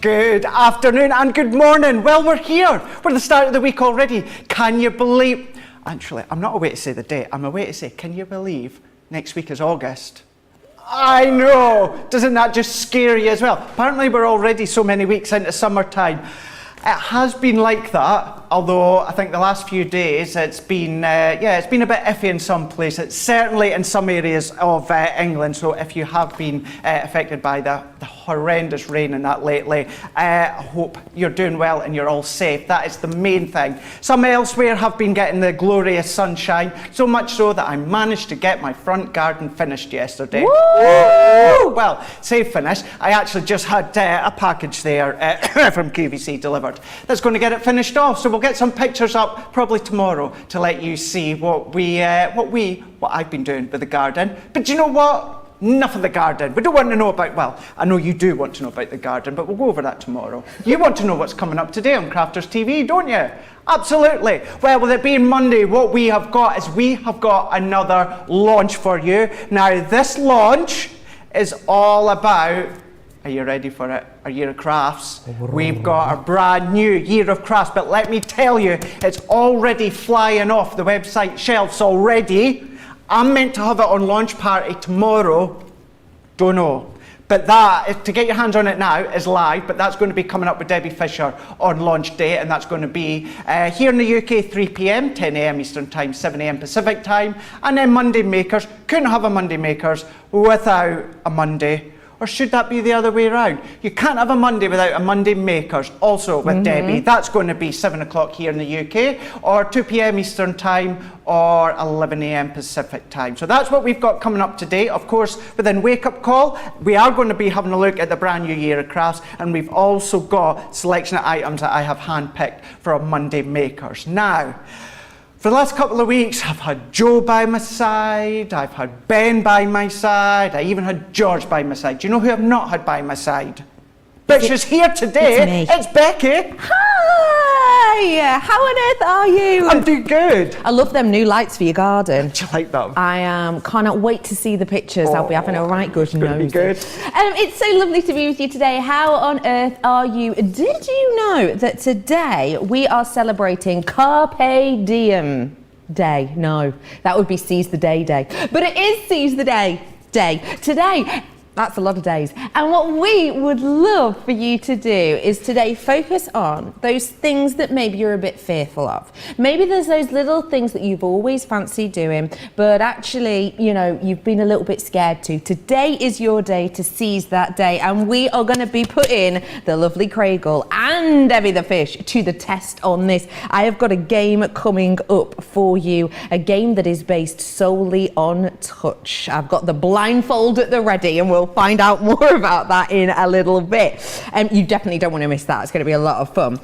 Good afternoon and good morning. Well, we're here. We're at the start of the week already. Can you believe... Actually, I'm not away to say the date. I'm away to say, can you believe next week is August? I know. Doesn't that just scare you as well? Apparently, we're already so many weeks into summertime. It has been like that, although I think the last few days it's been a bit iffy in some places, certainly in some areas of England. So if you have been affected by the horrendous rain and that lately, I hope you're doing well and you're all safe. That is the main thing. Some elsewhere have been getting the glorious sunshine, so much so that I managed to get my front garden finished yesterday. Woo! Well, say finished. I actually just had a package there from QVC delivered. That's going to get it finished off. So we'll get some pictures up probably tomorrow to let you see what I've been doing with the garden. But do you know what? Enough of the garden. We don't want to know about, well, I know you do want to know about the garden, but we'll go over that tomorrow. You want to know what's coming up today on Crafters TV, don't you? Absolutely. Well, with it being Monday, what we have got is we have got another launch for you. Now, this launch is all about, are you ready for it? Our Year of Crafts. We've got a brand new Year of Crafts, but let me tell you, it's already flying off the website shelves already. I'm meant to have it on launch party tomorrow. Don't know. But that, to get your hands on it now, is live, but that's going to be coming up with Debbie Fisher on launch day, and that's going to be here in the UK, 3 p.m, 10 a.m. Eastern Time, 7 a.m. Pacific Time, and then Monday Makers. Couldn't have a Monday Makers without a Monday. Or should that be the other way around? You can't have a Monday without a Monday Makers, also with Debbie. That's going to be 7 o'clock here in the UK, or 2 p.m. Eastern Time, or 11 a.m. Pacific Time. So that's what we've got coming up today. Of course, within Wake Up Call, we are going to be having a look at the brand new Year of Crafts, and we've also got selection of items that I have handpicked for our Monday Makers. Now, for the last couple of weeks, I've had Joe by my side, I've had Ben by my side, I even had George by my side. Do you know who I've not had by my side? But she's here today. It's Becky. Hi! How on earth are you? I'm doing good. I love them new lights for your garden. Do you like them? I cannot wait to see the pictures. I'll be having a right good nosy. Good. It's so lovely to be with you today. How on earth are you? Did you know that today we are celebrating Carpe Diem Day? No, that would be Seize the Day Day. But it is Seize the Day today. That's a lot of days. And what we would love for you to do is today focus on those things that maybe you're a bit fearful of. Maybe there's those little things that you've always fancied doing, but actually, you know, you've been a little bit scared to. Today is your day to seize that day, and we are going to be putting the lovely Craig and Debbie the Fish to the test on this. I have got a game coming up for you, a game that is based solely on touch. I've got the blindfold at the ready, and we'll find out more about that in a little bit. You definitely don't want to miss that. It's going to be a lot of fun.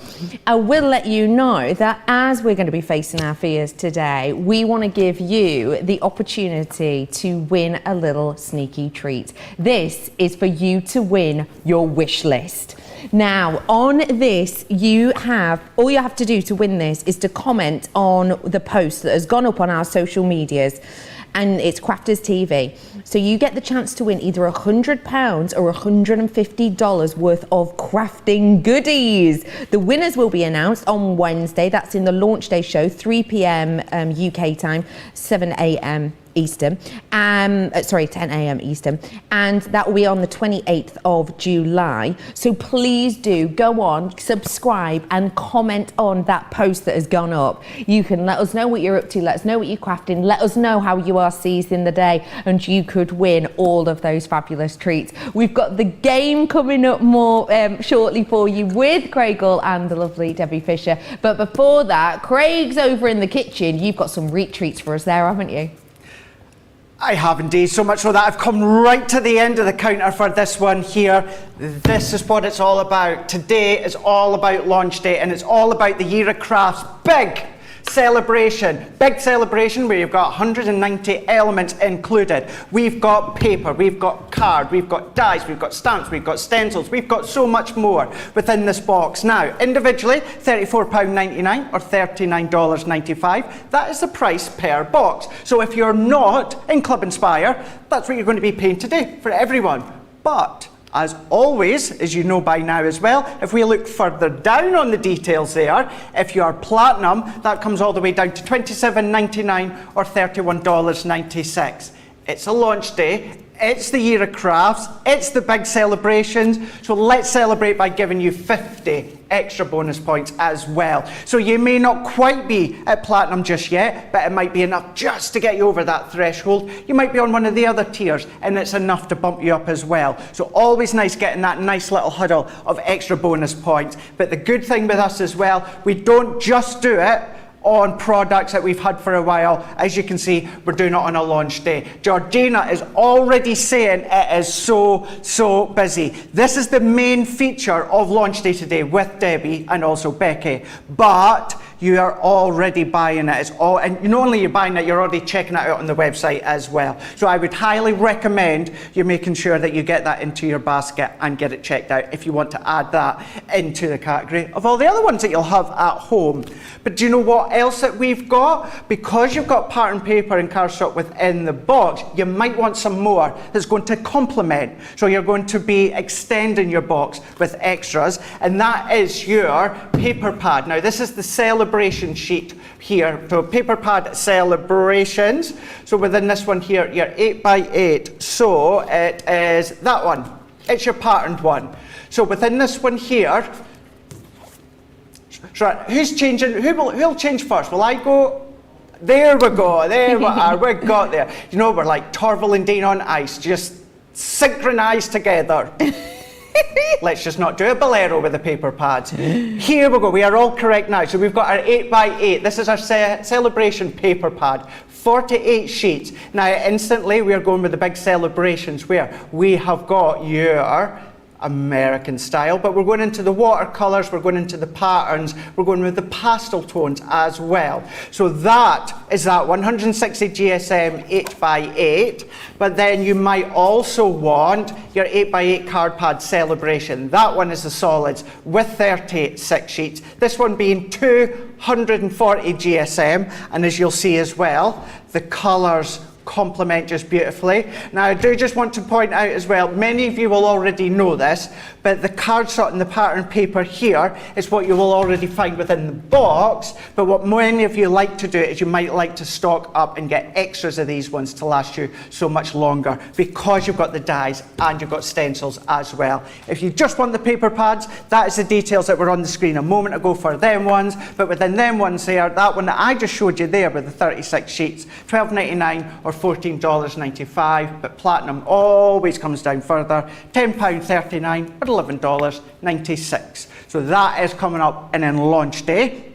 I will let you know that as we're going to be facing our fears today, we want to give you the opportunity to win a little sneaky treat. This is for you to win your wish list. Now, on this, all you have to do to win this is to comment on the post that has gone up on our social medias, and it's Crafters TV. So you get the chance to win either £100 or $150 worth of crafting goodies. The winners will be announced on Wednesday. That's in the launch day show, 3 p.m. UK time, 7 a.m. Eastern, 10 a.m. Eastern, and that will be on the 28th of July. So please do go on, subscribe, and comment on that post that has gone up. You can let us know what you're up to, let us know what you're crafting, let us know how you are seizing the day, and you could win all of those fabulous treats. We've got the game coming up more shortly for you with Craig and the lovely Debbie Fisher. But before that, Craig's over in the kitchen. You've got some treats for us there, haven't you? I have indeed, so much so that I've come right to the end of the counter for this one here. This is what it's all about. Today is all about launch day, and it's all about the Year of Crafts. Big celebration where you've got 190 elements included. We've got paper, we've got card, we've got dies, we've got stamps, we've got stencils, we've got so much more within this box. Now, individually, £34.99 or $39.95. That is the price per box. So if you're not in Club Inspire, that's what you're going to be paying today for everyone. But As always, as you know by now as well, if we look further down on the details there, if you are platinum, that comes all the way down to $27.99 or $31.96. It's a launch day. It's the year of crafts, it's the big celebrations, so let's celebrate by giving you 50 extra bonus points as well. So you may not quite be at platinum just yet, but it might be enough just to get you over that threshold. You might be on one of the other tiers, and it's enough to bump you up as well. So always nice getting that nice little huddle of extra bonus points. But the good thing with us as well, we don't just do it on products that we've had for a while. As you can see, we're doing it on a launch day. Georgina is already saying it is so busy. This is the main feature of launch day today with Debbie and also Becky. But you are already buying it. And not only you're buying it, you're already checking it out on the website as well. So I would highly recommend you making sure that you get that into your basket and get it checked out if you want to add that into the category of all the other ones that you'll have at home. But do you know what else that we've got? Because you've got pattern paper and cardstock within the box, you might want some more that's going to complement. So you're going to be extending your box with extras, and that is your paper pad. Now this is the celebration sheet here, so paper pad celebrations. So within this one here, your 8x8, so it is that one. It's your patterned one. So within this one here, so who's changing? Who'll change first? Will I go? There we go. There we are. We got there. You know, we're like Torval and Dean on ice, just synchronized together. Let's just not do a bolero with the paper pads. Here we go. We are all correct now. So we've got our 8x8. This is our celebration paper pad. 48 sheets. Now instantly we are going with the big celebrations where we have got your American style, but we're going into the watercolors, we're going into the patterns, we're going with the pastel tones as well. So that is that 160 GSM 8x8, but then you might also want your 8x8 card pad celebration. That one is the solids with 36 sheets. This one being 240 GSM, and as you'll see as well, the colors complement just beautifully. Now I do just want to point out as well, many of you will already know this, but the cardstock and the pattern paper here is what you will already find within the box, but what many of you like to do is you might like to stock up and get extras of these ones to last you so much longer, because you've got the dies and you've got stencils as well. If you just want the paper pads, that is the details that were on the screen a moment ago for them ones, but within them ones there, that one that I just showed you there with the 36 sheets, $12.99 or $14.95, but platinum always comes down further, £10.39 or $11.96. So that is coming up and in launch day.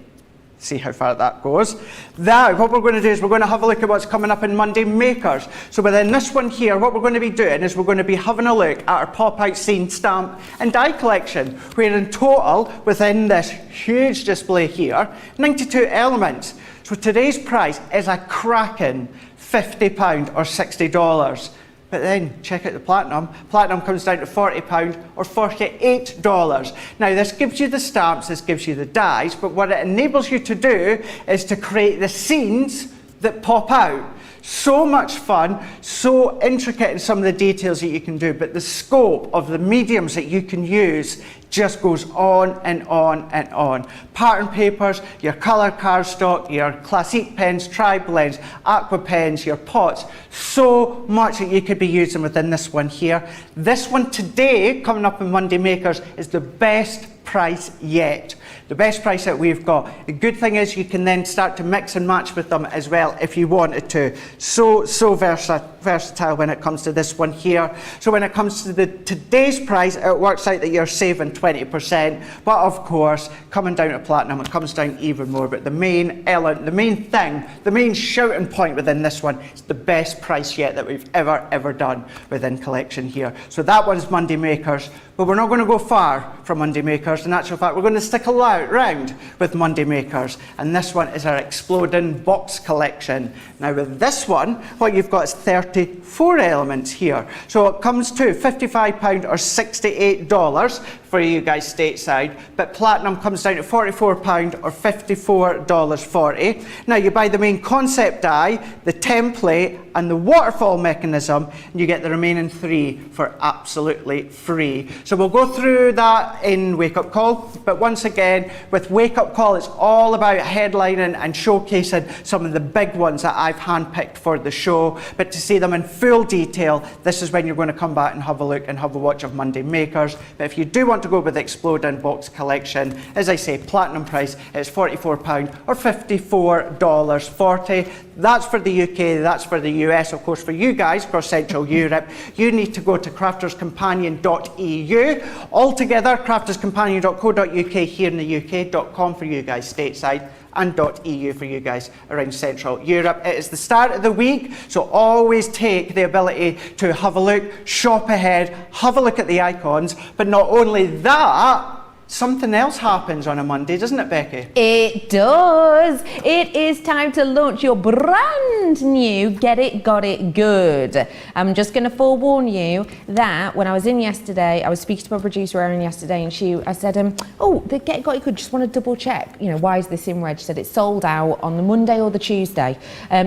See how far that goes. Now, what we're going to do is we're going to have a look at what's coming up in Monday Makers. So within this one here, what we're going to be doing is we're going to be having a look at our pop-out scene stamp and die collection, where in total, within this huge display here, 92 elements. So today's price is a cracking £50 or $60. But then check out the platinum. Platinum comes down to £40 or $48. Now this gives you the stamps, this gives you the dies, but what it enables you to do is to create the scenes that pop out. So much fun, so intricate in some of the details that you can do, but the scope of the mediums that you can use just goes on and on and on. Pattern papers, your colour cardstock, your classique pens, tri-blends, aqua pens, your pots, so much that you could be using within this one here. This one today, coming up in Monday Makers, is the best price yet. The best price that we've got. The good thing is you can then start to mix and match with them as well if you wanted to. So versatile when it comes to this one here. So when it comes to today's price, it works out that you're saving 20%, but of course coming down to platinum it comes down even more. But the main element, the main thing, the main shouting point within this one is the best price yet that we've ever done within collection here. So that one's Monday Makers, but we're not going to go far from Monday Makers. In actual fact, we're going to stick around with Monday Makers, and this one is our exploding box collection. Now with this one, what you've got is 34 elements here. So it comes to £55 or $68. for you guys stateside, but platinum comes down to £44 or $54.40. Now you buy the main concept die, the template and the waterfall mechanism, and you get the remaining 3 for absolutely free. So we'll go through that in Wake Up Call, but once again, with Wake Up Call, it's all about headlining and showcasing some of the big ones that I've handpicked for the show, but to see them in full detail, this is when you're going to come back and have a look and have a watch of Monday Makers. But if you do want to go with the Exploding Box Collection, as I say, platinum price, it's £44 or $54.40. That's for the UK, that's for the US. Of course, for you guys across Central Europe, you need to go to crafterscompanion.eu. Altogether, crafterscompanion.co.uk here in the UK, .com for you guys stateside, and .eu for you guys around Central Europe. It is the start of the week, so always take the ability to have a look, shop ahead, have a look at the icons, but not only that, something else happens on a Monday, doesn't it, Becky? It does. It is time to launch your brand new Get It, Got It Good. I'm just going to forewarn you that when I was in yesterday, I was speaking to my producer Erin yesterday, and I said, oh, the Get It, Got It Good, just want to double check, why is this in Reg? She said it's sold out on the Monday or the Tuesday.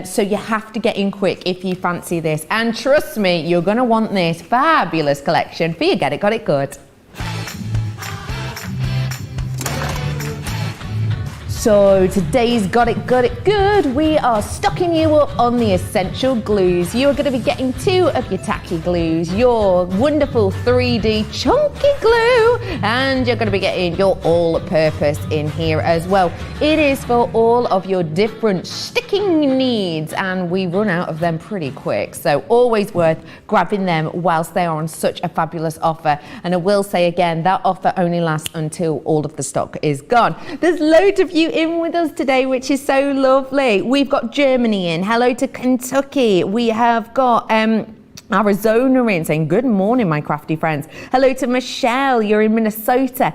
So you have to get in quick if you fancy this. And trust me, you're going to want this fabulous collection for your Get It, Got It Good. So today's Got It Good, we are stocking you up on the essential glues. You are going to be getting 2 of your tacky glues, your wonderful 3D chunky glue, and you're going to be getting your all-purpose in here as well. It is for all of your different sticking needs, and we run out of them pretty quick. So always worth grabbing them whilst they are on such a fabulous offer. And I will say again, that offer only lasts until all of the stock is gone. There's loads of you in with us today, which is so lovely. We've got Germany in. Hello to Kentucky. We have got Arizona in, saying good morning, my crafty friends. Hello to Michelle, you're in Minnesota.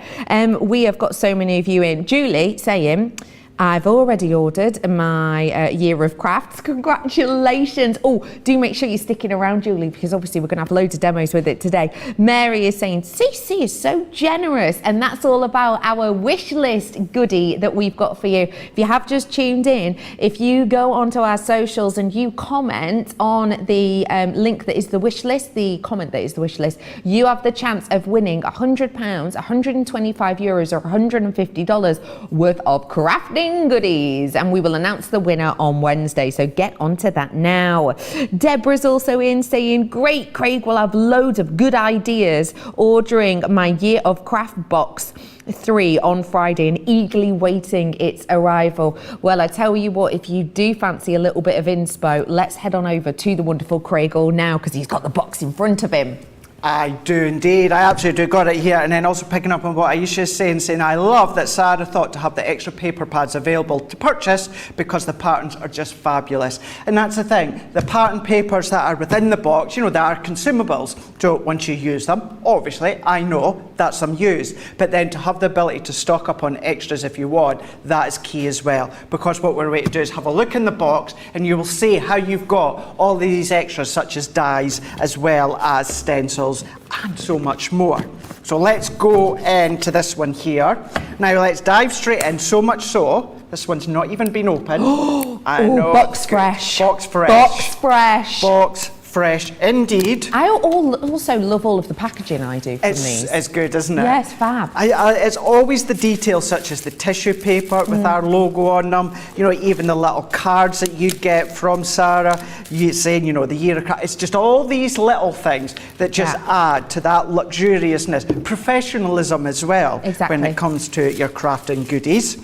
We have got so many of you in. Julie saying, I've already ordered my year of crafts. Congratulations. Oh, do make sure you're sticking around, Julie, because obviously we're going to have loads of demos with it today. Mary is saying, CC is so generous. And that's all about our wish list goodie that we've got for you. If you have just tuned in, if you go onto our socials and you comment on the link that is the wish list, the comment that is the wish list, you have the chance of winning £100, €125 or $150 worth of crafting goodies, and we will announce the winner on Wednesday, so get onto that now. Deborah's also in saying, great, Craig will have loads of good ideas, ordering my Year of Craft box 3 on Friday and eagerly waiting its arrival. Well, I tell you what, if you do fancy a little bit of inspo, let's head on over to the wonderful Craig now, because he's got the box in front of him. I do indeed. I absolutely do got it here. And then also picking up on what Aisha is saying I love that Sarah thought to have the extra paper pads available to purchase because the patterns are just fabulous. And that's the thing, the pattern papers that are within the box, that are consumables. So once you use them, obviously, I know that's some use. But then to have the ability to stock up on extras if you want, that is key as well. Because what we're going to do is have a look in the box and you will see how you've got all these extras such as dies as well as stencils and so much more. So let's go into this one here. Now let's dive straight in, so much so, this one's not even been opened. I know. Box fresh. Box fresh. Box fresh. Box fresh, indeed. I also love all of the packaging I do from these. It's good, isn't it? Yes, fab. It's always the details such as the tissue paper with our logo on them, even the little cards that you get from Sarah, saying, the year of craft. It's just all these little things that just add to that luxuriousness, professionalism as well, when it comes to your crafting goodies.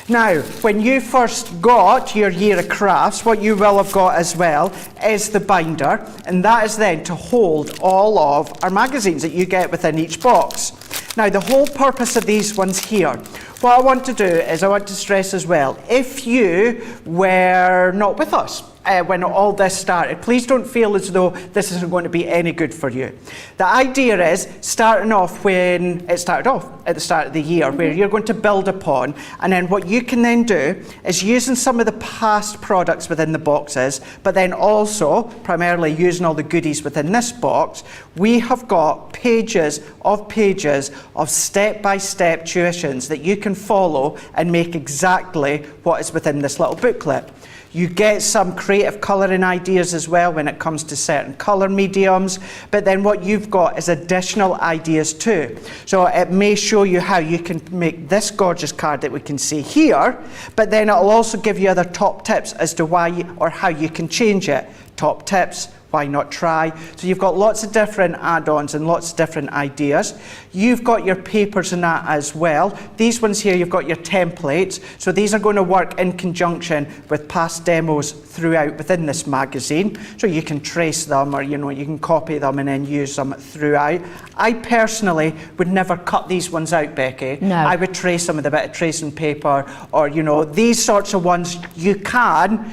Now, when you first got your Year of Crafts, what you will have got as well is the binder, and that is then to hold all of our magazines that you get within each box. Now, the whole purpose of these ones here, what I want to do is I want to stress as well, if you were not with us when all this started. Please don't feel as though this isn't going to be any good for you. The idea is starting off when it started off at the start of the year, where you're going to build upon, and then what you can then do is using some of the past products within the boxes, but then also primarily using all the goodies within this box, we have got pages of step-by-step tuitions that you can follow and make exactly what is within this little booklet. You get some creative colouring ideas as well when it comes to certain colour mediums, but then what you've got is additional ideas too. So it may show you how you can make this gorgeous card that we can see here, but then it'll also give you other top tips as to why or how you can change it. Top tips, why not try? So you've got lots of different add-ons and lots of different ideas. You've got your papers and that as well. These ones here, you've got your templates. So these are going to work in conjunction with past demos throughout within this magazine. So you can trace them, or you can copy them and then use them throughout. I personally would never cut these ones out, Becky. No. I would trace them with a bit of tracing paper, or these sorts of ones you can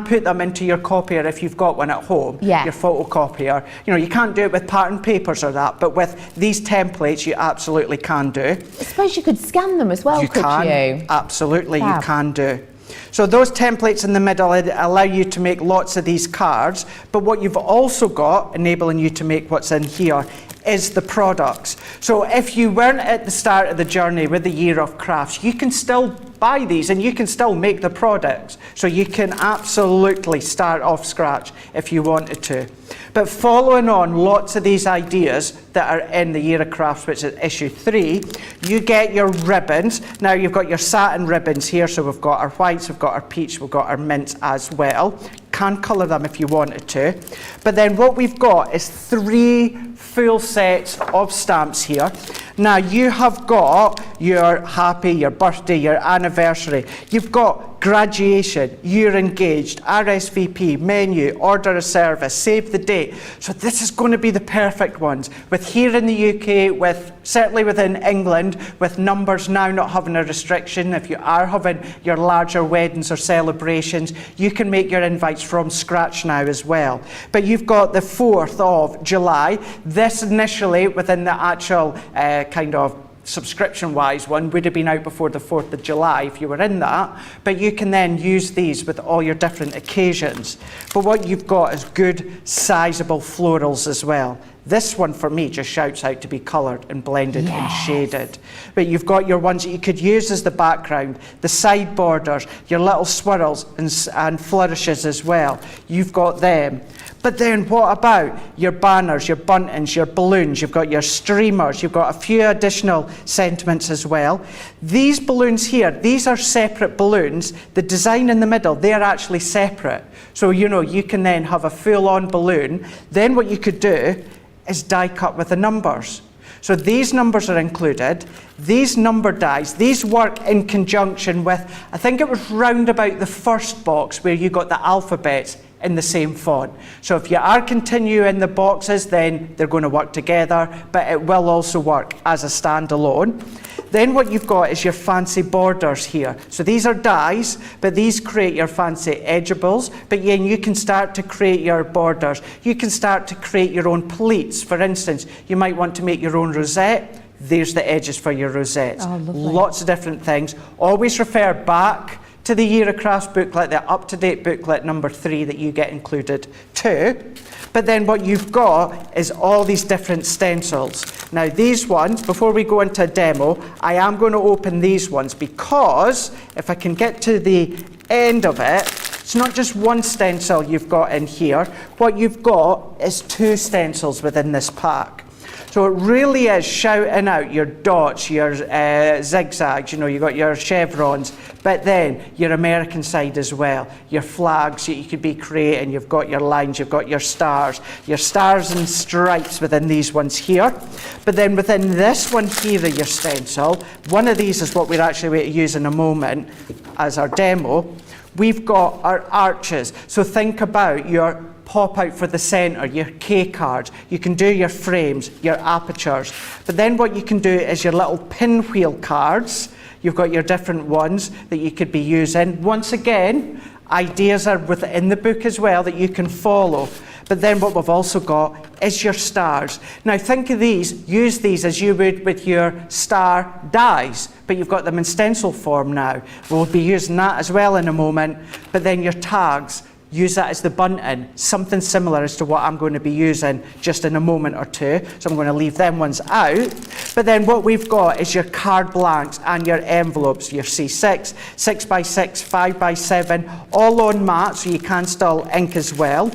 put them into your copier if you've got one at home. Yeah. Your photocopier. You can't do it with pattern papers or that, but with these templates you absolutely can do. I suppose you could scan them as well, could you? Absolutely, Fab. you can do. So those templates in the middle allow you to make lots of these cards, but what you've also got, enabling you to make what's in here, is the products. So if you weren't at the start of the journey with the Year of Crafts, you can still buy these and you can still make the products. So you can absolutely start off scratch if you wanted to. But following on lots of these ideas that are in the Year of Crafts, which is issue 3, you get your ribbons. Now you've got your satin ribbons here, so we've got our whites, we've got our peach, we've got our mints as well. Can colour them if you wanted to. But then what we've got is 3 full sets of stamps here. Now you have got your happy, your birthday, your anniversary. You've got graduation, you're engaged, RSVP, menu, order of service, save the date. So this is going to be the perfect ones. With here in the UK, with certainly within England, with numbers now not having a restriction, if you are having your larger weddings or celebrations, you can make your invites from scratch now as well. But you've got the 4th of July. This initially within the actual kind of subscription-wise one would have been out before the 4th of July if you were in that, but you can then use these with all your different occasions. But what you've got is good sizable florals as well. This one for me just shouts out to be coloured and blended and shaded. But you've got your ones that you could use as the background, the side borders, your little swirls and flourishes as well. You've got them. But then what about your banners, your buntings, your balloons? You've got your streamers. You've got a few additional sentiments as well. These balloons here, these are separate balloons. The design in the middle, they're actually separate. So, you can then have a full-on balloon. Then what you could do is die cut with the numbers. So these numbers are included. These number dies, these work in conjunction with, I think it was round about the first box where you got the alphabets in the same font. So if you are continuing the boxes, then they're going to work together, but it will also work as a standalone. Then what you've got is your fancy borders here. So these are dies, but these create your fancy edgeables. But then you can start to create your borders. You can start to create your own pleats. For instance, you might want to make your own rosette. There's the edges for your rosettes. Oh, lovely. Lots of different things. Always refer back to the Year of Crafts booklet, the up-to-date booklet number 3 that you get included too. But then what you've got is all these different stencils. Now these ones, before we go into a demo, I am going to open these ones because if I can get to the end of it, it's not just one stencil you've got in here. What you've got is 2 stencils within this pack. So it really is shouting out your dots, your zigzags, you've got your chevrons, but then your American side as well, your flags that you could be creating, you've got your lines, you've got your stars and stripes within these ones here. But then within this one here, your stencil, one of these is what we're actually going to use in a moment as our demo. We've got our arches. So think about your pop out for the centre, your K cards. You can do your frames, your apertures. But then what you can do is your little pinwheel cards. You've got your different ones that you could be using. Once again, Ideas are within the book as well that you can follow. But then what we've also got is your stars. Now think of these, use these as you would with your star dies, but you've got them in stencil form now. We'll be using that as well in a moment. But then your tags, use that as the bunting, something similar as to what I'm going to be using just in a moment or two. So I'm going to leave them ones out. But then what we've got is your card blanks and your envelopes, your C6, 6x6, 5x7, all on mat, so you can still ink as well.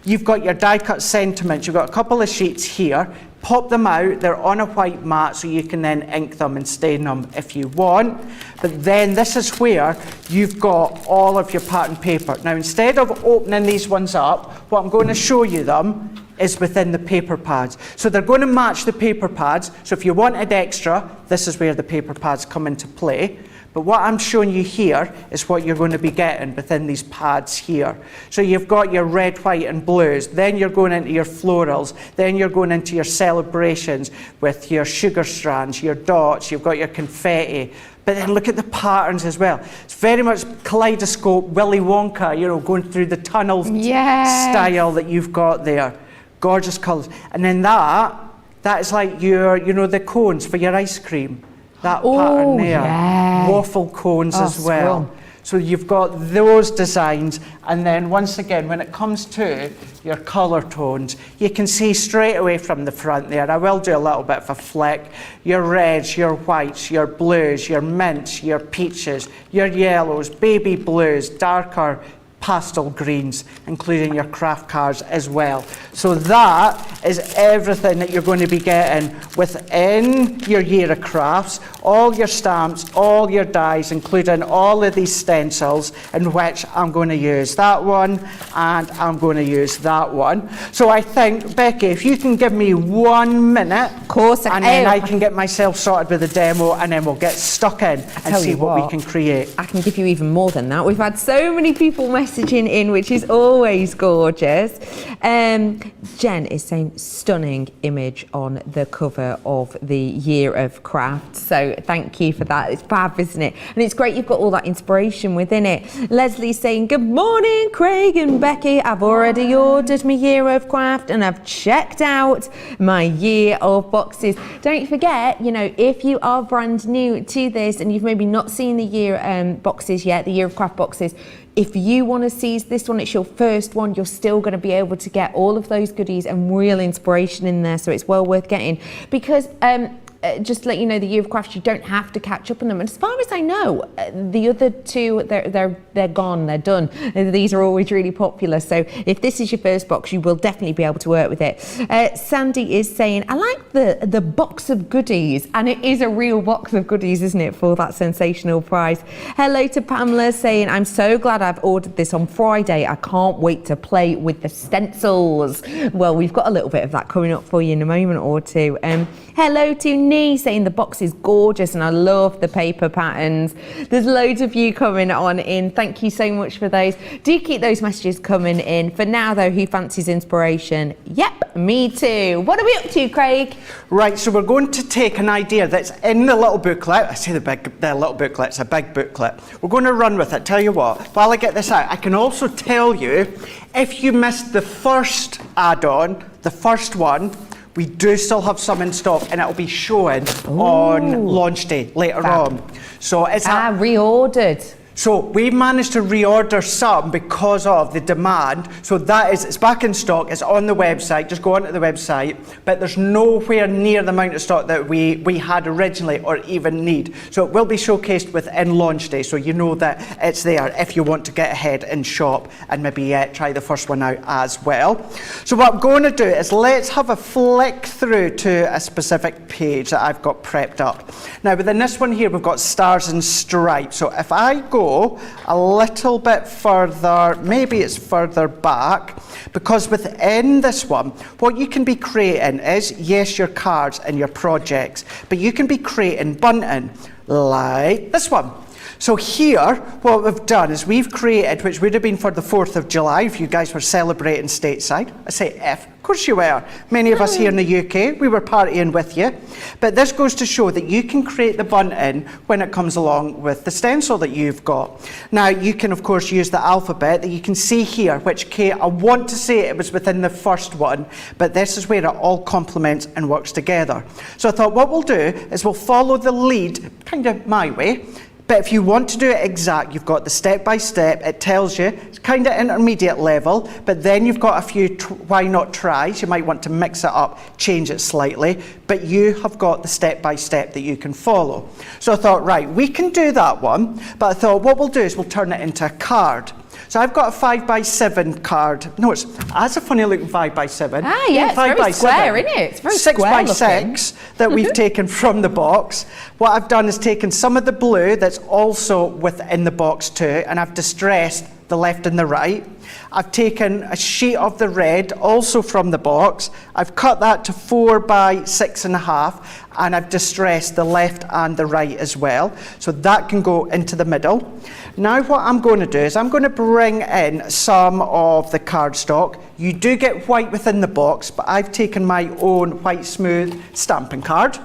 You've got your die cut sentiments. You've got a couple of sheets here. Pop them out. They're on a white mat, so you can then ink them and stain them if you want. But then this is where you've got all of your pattern paper. Now, instead of opening these ones up, what I'm going to show you them is within the paper pads. So they're going to match the paper pads. So if you wanted extra, this is where the paper pads come into play. But what I'm showing you here is what you're going to be getting within these pads here. So you've got your red, white and blues, then you're going into your florals, then you're going into your celebrations with your sugar strands, your dots, you've got your confetti. But then look at the patterns as well. It's very much kaleidoscope, Willy Wonka, you know, going through the tunnels style that you've got there. Gorgeous colours. And then that is like your, you know, the cones for your ice cream. That pattern there, waffle cones as well. Scrum. So you've got those designs, and then once again, when it comes to your colour tones, you can see straight away from the front there, I will do a little bit of a flick, your reds, your whites, your blues, your mints, your peaches, your yellows, baby blues, darker pastel greens, including your craft cards as well. So that is everything that you're going to be getting within your year of crafts, all your stamps, all your dies, including all of these stencils, in which I'm going to use that one and I'm going to use that one. So I think, Becky, if you can give me 1 minute, of course, and then I can get myself sorted with the demo, and then we'll get stuck in and see what we can create. I can give you even more than that. We've had so many people messaging in, which is always gorgeous. Jen is saying stunning image on the cover of the Year of Craft. So thank you for that. It's fab, isn't it? And it's great you've got all that inspiration within it. Leslie's saying, good morning, Craig and Becky. I've already ordered my Year of Craft and I've checked out my Year of boxes. Don't forget, you know, if you are brand new to this and you've maybe not seen the Year boxes yet, the Year of Craft boxes, if you want to seize this one, it's your first one, you're still going to be able to get all of those goodies and real inspiration in there, so it's well worth getting. Because just to let you know, the Year of Craft, you don't have to catch up on them. And as far as I know, the other two, they're gone, they're done. These are always really popular. So if this is your first box, you will definitely be able to work with it. Sandy is saying, I like the box of goodies. And it is a real box of goodies, isn't it, for that sensational price. Hello to Pamela saying, I'm so glad I've ordered this on Friday. I can't wait to play with the stencils. Well, we've got a little bit of that coming up for you in a moment or two. Hello to Nee saying the box is gorgeous and I love the paper patterns. There's loads of you coming on in. Thank you so much for those. Do keep those messages coming in. For now though, who fancies inspiration? Yep, me too. What are we up to, Craig? Right, so we're going to take an idea that's in the little booklet. I say the little booklet, it's a big booklet. We're going to run with it. Tell you what, while I get this out, I can also tell you, if you missed the first add-on, the first one, we do still have some in stock, and it'll be showing on launch day later on. So it's reordered. So we managed to reorder some because of the demand. So that is, it's back in stock, it's on the website, just go onto the website, but there's nowhere near the amount of stock that we had originally or even need. So it will be showcased within launch day, so you know that it's there if you want to get ahead and shop and maybe try the first one out as well. So what I'm going to do is let's have a flick through to a specific page that I've got prepped up. Now within this one here, we've got stars and stripes. So if I go a little bit further, maybe it's further back, because within this one, what you can be creating is, yes, your cards and your projects, but you can be creating bunting like this one. So here, what we've done is we've created, which would have been for the 4th of July, if you guys were celebrating stateside. I say if, of course you were. Many of us here in the UK, we were partying with you. But this goes to show that you can create the bunting when it comes along with the stencil that you've got. Now, you can, of course, use the alphabet that you can see here, which, Kate, I want to say it was within the first one, but this is where it all complements and works together. So I thought what we'll do is we'll follow the lead, kind of my way. But if you want to do it exact, you've got the step-by-step. It tells you it's kind of intermediate level, but then you've got a few why not tries. You might want to mix it up, change it slightly, but you have got the step-by-step that you can follow. So I thought, right, we can do that one, but I thought what we'll do is we'll turn it into a card. So I've got a 5x7 card. No, it's a funny looking 5x7. Ah, yeah, it's very square, isn't it? It's very 6x6 that we've taken from the box. What I've done is taken some of the blue that's also within the box too, and I've distressed the left and the right. I've taken a sheet of the red also from the box. I've cut that to 4x6.5, and I've distressed the left and the right as well. So that can go into the middle. Now what I'm going to do is I'm going to bring in some of the cardstock. You do get white within the box, but I've taken my own white smooth stamping card.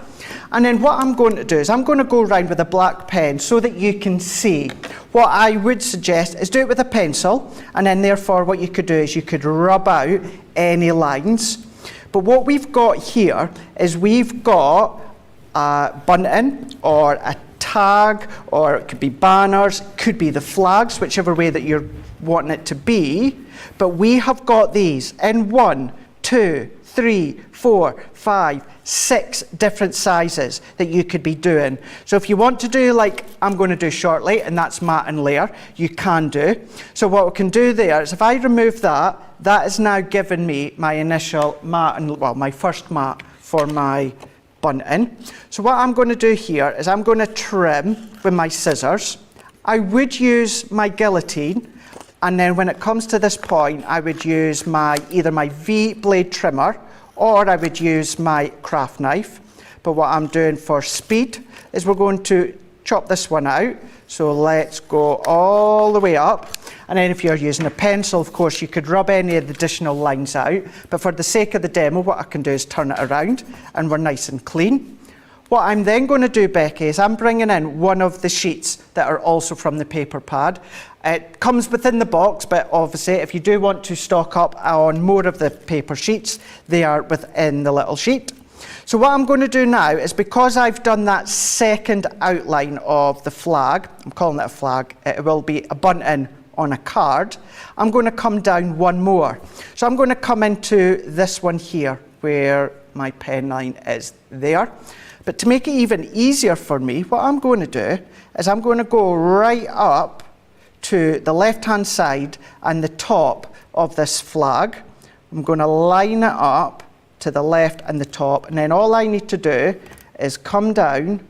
And then what I'm going to do is I'm going to go around with a black pen so that you can see. What I would suggest is do it with a pencil, and then therefore what you could do is you could rub out any lines. But what we've got here is we've got a bunting or a tag, or it could be banners, could be the flags, whichever way that you're wanting it to be. But we have got these in 1, 2, 3, 4, 5, 6 different sizes that you could be doing. So if you want to do like I'm going to do shortly, and that's mat and layer, you can do. So what we can do there is if I remove that, that is now given me my initial mat, and well, my first mat for my bunting. So what I'm going to do here is I'm going to trim with my scissors. I would use my guillotine, and then when it comes to this point, I would use either my V blade trimmer, or I would use my craft knife. But what I'm doing for speed is we're going to chop this one out. So let's go all the way up. And then if you're using a pencil, of course, you could rub any of the additional lines out. But for the sake of the demo, what I can do is turn it around, and we're nice and clean. What I'm then going to do, Becky, is I'm bringing in one of the sheets that are also from the paper pad. It comes within the box, but obviously if you do want to stock up on more of the paper sheets, they are within the little sheet. So what I'm going to do now is, because I've done that second outline of the flag, I'm calling it a flag, it will be a bunting on a card, I'm going to come down one more. So I'm going to come into this one here where my pen line is there. But to make it even easier for me, what I'm going to do is I'm going to go right up to the left-hand side and the top of this flag. I'm going to line it up to the left and the top, and then all I need to do is come down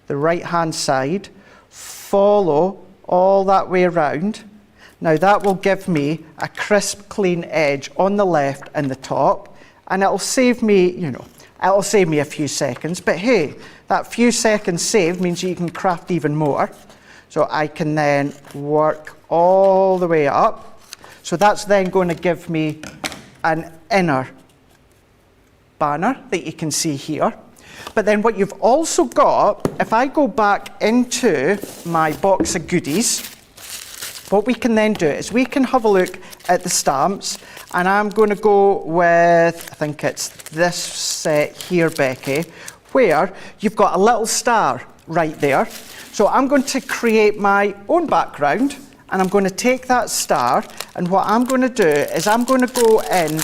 the right-hand side, follow all that way around. Now that will give me a crisp, clean edge on the left and the top, and it'll save me, it'll save me a few seconds, but hey, that few seconds saved means you can craft even more. So I can then work all the way up. So that's then going to give me an inner banner that you can see here. But then what you've also got, if I go back into my box of goodies, what we can then do is we can have a look at the stamps, and I'm going to go with, I think it's this set here, Becky, where you've got a little star right there. So I'm going to create my own background, and I'm going to take that star, and what I'm going to do is I'm going to go in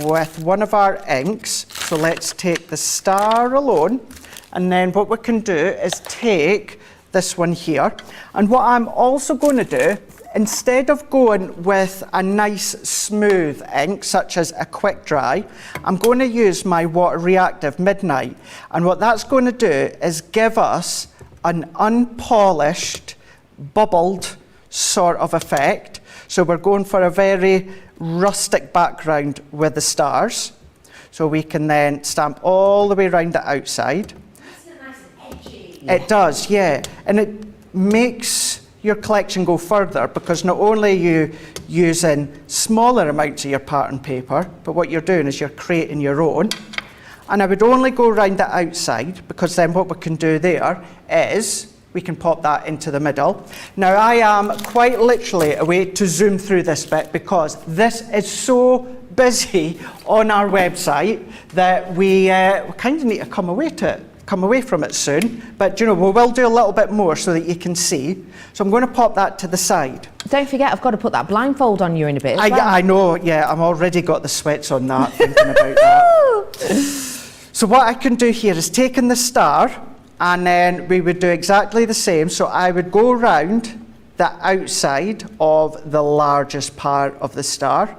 with one of our inks. So let's take the star alone, and then what we can do is take this one here. And what I'm also going to do, instead of going with a nice smooth ink such as a quick dry, I'm going to use my water reactive Midnight, and what that's going to do is give us an unpolished, bubbled sort of effect. So we're going for a very rustic background with the stars. So we can then stamp all the way around the outside. Nice and edgy. It does, yeah. And makes your collection go further, because not only are you using smaller amounts of your pattern paper, but what you're doing is you're creating your own. And I would only go around the outside, because then what we can do there is we can pop that into the middle. Now I am quite literally a way to zoom through this bit, because this is so busy on our website that we kind of need to come away from it soon. But you know, we will do a little bit more so that you can see. So I'm going to pop that to the side. Don't forget, I've got to put that blindfold on you in a bit as well. I know, yeah, I've already got the sweats on that, thinking about that. So what I can do here is take in the star, and then we would do exactly the same. So I would go around the outside of the largest part of the star.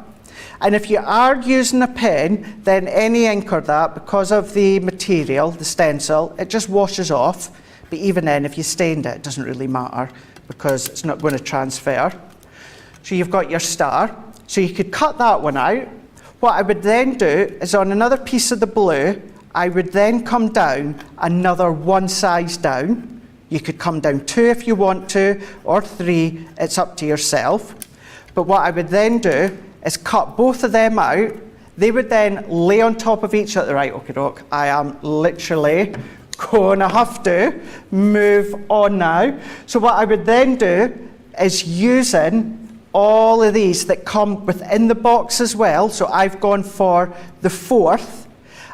And if you are using a pen, then any ink or that, because of the material, the stencil, it just washes off. But even then, if you stained it doesn't really matter, because it's not going to transfer. So you've got your star. So you could cut that one out. What I would then do is, on another piece of the blue, I would then come down another one size down. You could come down 2 if you want to, or 3, it's up to yourself. But what I would then do is cut both of them out. They would then lay on top of each other. Right, okay, doc, I am literally going to have to move on now. So what I would then do is, using all of these that come within the box as well, so I've gone for the 4th,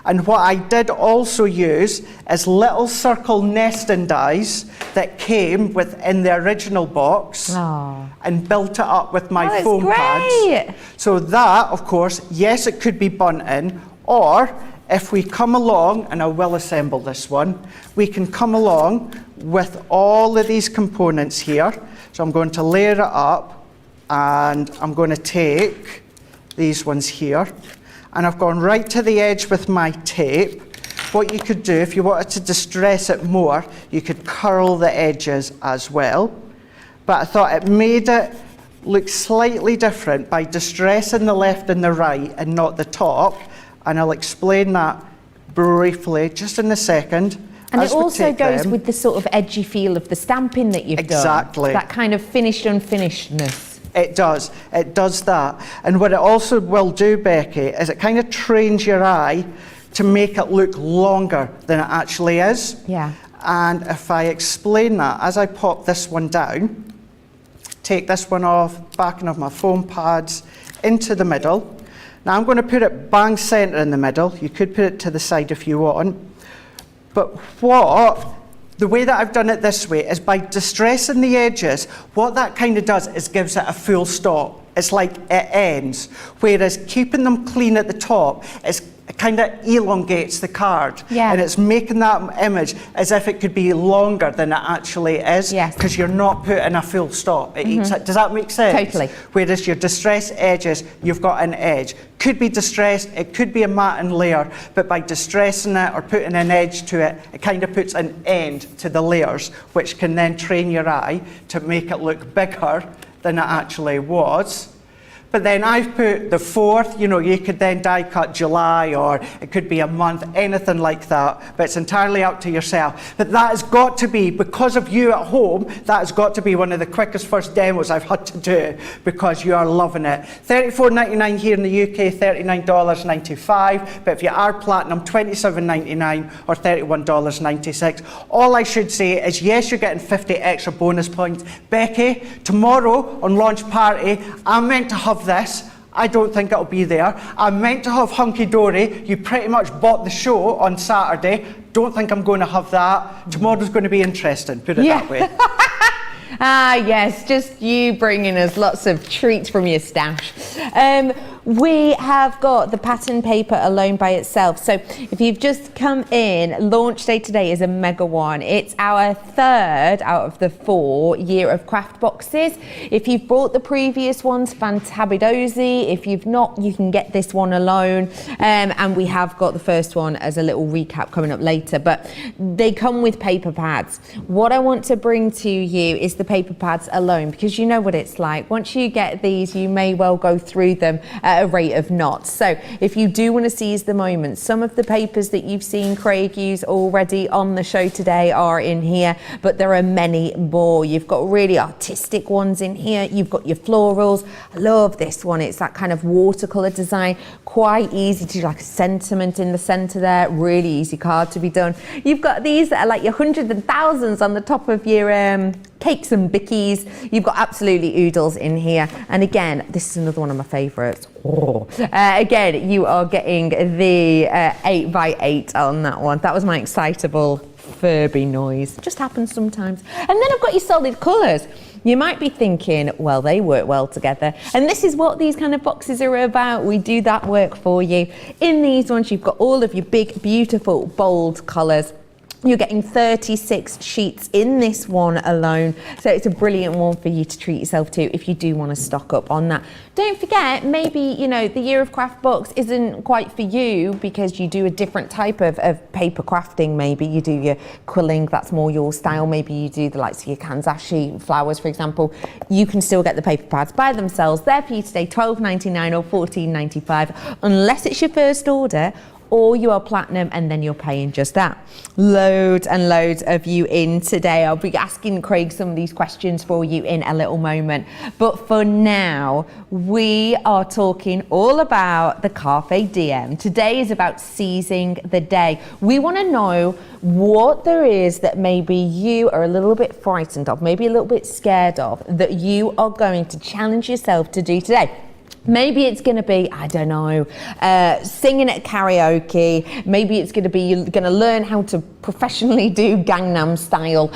and what I did also use is little circle nesting dies that came within the original box. Aww. And built it up with my that's foam great. pads. So that, of course, yes, it could be bunting, or if we come along, and I will assemble this one, we can come along with all of these components here. So I'm going to layer it up, and I'm going to take these ones here, and I've gone right to the edge with my tape. What you could do, if you wanted to distress it more, you could curl the edges as well. But I thought it made it look slightly different by distressing the left and the right and not the top. And I'll explain that briefly just in a second. And it also goes with the sort of edgy feel of the stamping that you've done. Exactly. That kind of finished unfinishedness. It does that. And what it also will do, Becky, is it kind of trains your eye to make it look longer than it actually is. Yeah. And if I explain that, as I pop this one down, take this one off, backing of my foam pads into the middle. Now I'm going to put it bang centre in the middle. You could put it to the side if you want. But the way that I've done it this way is by distressing the edges, what that kind of does is gives it a full stop. It's like it ends. Whereas keeping them clean at the top, it kind of elongates the card. Yeah. And it's making that image as if it could be longer than it actually is. Yes. Because you're not putting a full stop. It eats it. Does that make sense? Totally. Whereas your distressed edges, you've got an edge. Could be distressed, it could be a matting layer, but by distressing it or putting an edge to it, it kind of puts an end to the layers, which can then train your eye to make it look bigger than it actually was. But then I've put the 4th, you know, you could then die cut July, or it could be a month, anything like that, but it's entirely up to yourself. But that has got to be, because of you at home, that has got to be one of the quickest first demos I've had to do, because you are loving it. $34.99 here in the UK, $39.95, but if you are platinum, $27.99 or $31.96. All I should say is, yes, you're getting 50 extra bonus points. Becky, tomorrow on launch party, I'm meant to have this. I don't think it'll be there. I'm meant to have Hunky Dory. You pretty much bought the show on Saturday. Don't think I'm going to have that. Tomorrow's going to be interesting, put it that way. Ah, yes, just you bringing us lots of treats from your stash. We have got the pattern paper alone by itself. So if you've just come in, launch day today is a mega one. It's our 3rd out of the 4 year of craft boxes. If you've bought the previous ones, fantabidozy. If you've not, you can get this one alone. And we have got the first one as a little recap coming up later, but they come with paper pads. What I want to bring to you is the paper pads alone, because you know what it's like. Once you get these, you may well go through them at a rate of knots. So if you do want to seize the moment, some of the papers that you've seen Craig use already on the show today are in here, but there are many more. You've got really artistic ones in here. You've got your florals. I love this one. It's that kind of watercolor design, quite easy to do, like a sentiment in the center there, really easy card to be done. You've got these that are like your hundreds and thousands on the top of your cakes and bickies. You've got absolutely oodles in here. And again, this is another one of my favorites. Again, you are getting the 8x8 on that one. That was my excitable Furby noise. Just happens sometimes. And then I've got your solid colors. You might be thinking, well, they work well together. And this is what these kind of boxes are about. We do that work for you. In these ones, you've got all of your big, beautiful, bold colors. You're getting 36 sheets in this one alone. So it's a brilliant one for you to treat yourself to if you do want to stock up on that. Don't forget, maybe, you know, the Year of Craft box isn't quite for you because you do a different type of paper crafting. Maybe you do your quilling, that's more your style. Maybe you do the likes of your kanzashi flowers, for example. You can still get the paper pads by themselves. They're for you today, $12.99 or $14.95, unless it's your first order, or you are platinum and then you're paying just that. Loads and loads of you in today. I'll be asking Craig some of these questions for you in a little moment. But for now, we are talking all about the Carpe Diem. Today is about seizing the day. We want to know what there is that maybe you are a little bit frightened of, maybe a little bit scared of, that you are going to challenge yourself to do today. Maybe it's going to be, I don't know, singing at karaoke. Maybe it's going to be you're going to learn how to professionally do Gangnam Style.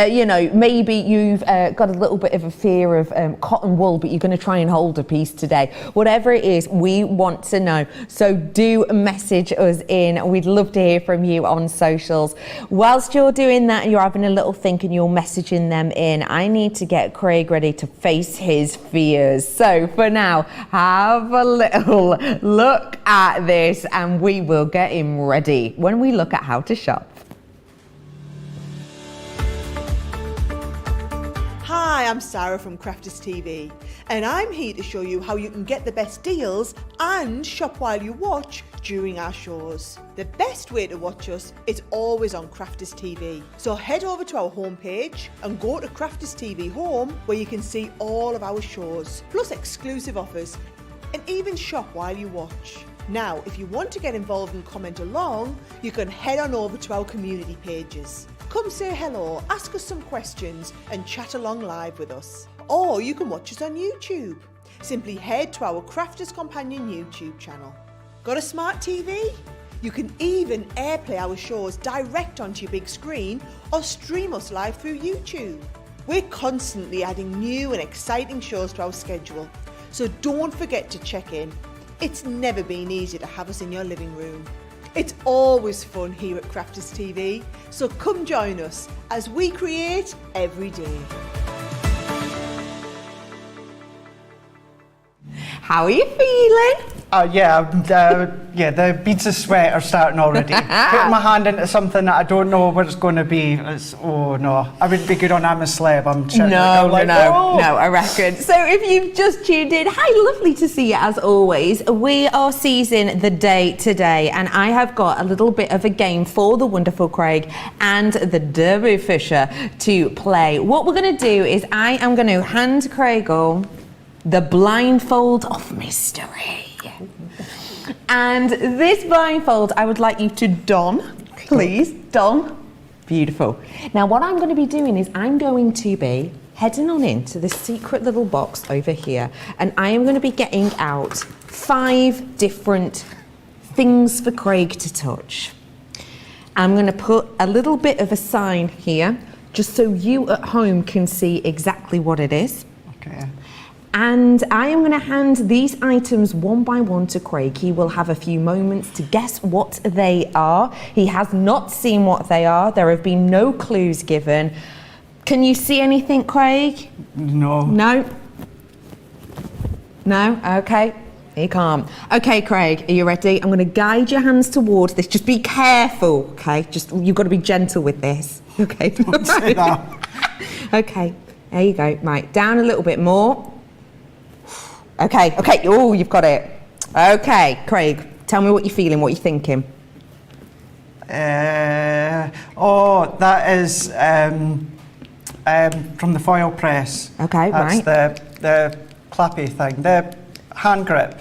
You know, maybe you've got a little bit of a fear of cotton wool, but you're going to try and hold a piece today. Whatever it is, we want to know. So do message us in. We'd love to hear from you on socials. Whilst you're doing that, you're having a little think and you're messaging them in. I need to get Craig ready to face his fears. So for now, have a little look at this and we will get him ready when we look at how to shop. Hi, I'm Sarah from Crafters TV and I'm here to show you how you can get the best deals and shop while you watch during our shows. The best way to watch us is always on Crafters TV. So head over to our homepage and go to Crafters TV Home where you can see all of our shows, plus exclusive offers and even shop while you watch. Now, if you want to get involved and comment along, you can head on over to our community pages. Come say hello, ask us some questions and chat along live with us. Or you can watch us on YouTube. Simply head to our Crafters Companion YouTube channel. Got a smart TV? You can even airplay our shows direct onto your big screen or stream us live through YouTube. We're constantly adding new and exciting shows to our schedule, so don't forget to check in. It's never been easier to have us in your living room. It's always fun here at Crafters TV, so come join us as we create every day. How are you feeling? The beads of sweat are starting already. Putting my hand into something that I don't know what it's going to be. Oh no, I wouldn't be good on I'm a Celeb. I'm sure. No, I reckon. So if you've just tuned in, hi, lovely to see you as always. We are seizing the day today, and I have got a little bit of a game for the wonderful Craig and the Derby Fisher to play. What we're going to do is I am going to hand Craig the blindfold of mystery. And this blindfold, I would like you to don, please, don. Beautiful. Now what I'm going to be doing is I'm going to be heading on into this secret little box over here, and I am going to be getting out 5 different things for Craig to touch. I'm going to put a little bit of a sign here, just so you at home can see exactly what it is. Okay. And I am going to hand these items one by one to Craig. He will have a few moments to guess what they are. He has not seen what they are. There have been no clues given. Can you see anything, Craig? No. No? No? Okay. You can't. Okay, Craig, are you ready? I'm going to guide your hands towards this. Just be careful, okay? You've got to be gentle with this. Okay. Don't say that. Okay, there you go. Right, down a little bit more. Okay. Oh, you've got it. Okay, Craig, tell me what you're feeling, what you're thinking. That is from the foil press. Okay, That's right. the clappy thing, the hand grip.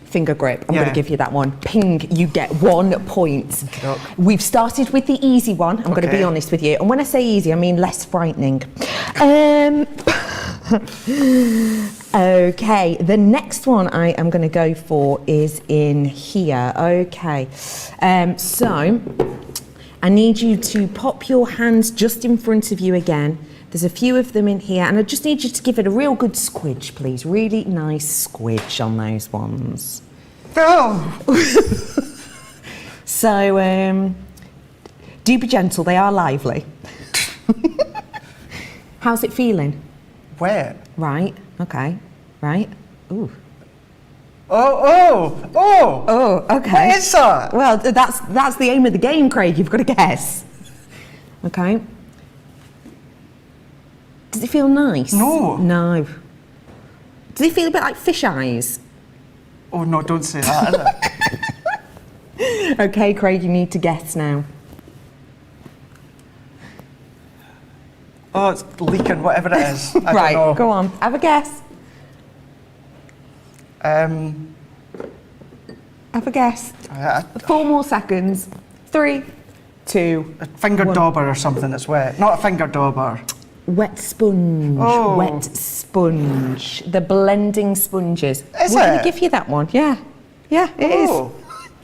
Finger grip. I'm Yeah. going to give you that one. Ping, you get 1 point. Okey-doke. We've started with the easy one. I'm going to be Okay. honest with you. And when I say easy, I mean less frightening. Okay, the next one I am going to go for is in here. Okay, so I need you to pop your hands just in front of you again. There's a few of them in here, and I just need you to give it a real good squidge, please. Really nice squidge on those ones. Oh! So, do be gentle, they are lively. How's it feeling? Wet. Right, okay, right. Ooh. Oh, Okay. What is that? Well, that's the aim of the game, Craig. You've got to guess. Okay. Does it feel nice? No. No. Does it feel a bit like fish eyes? Oh no, don't say that, is it? Okay, Craig, you need to guess now. Oh, it's leaking, whatever it is. I Right, don't know. go on. Have a guess. Have a guess. 4 more seconds. 3, 2. A finger 1. dauber or something that's wet. Not a finger dauber. Wet sponge. Oh. Wet sponge. The blending sponges. Is We're going it? to give you that one. Yeah. Yeah, it is. Oh.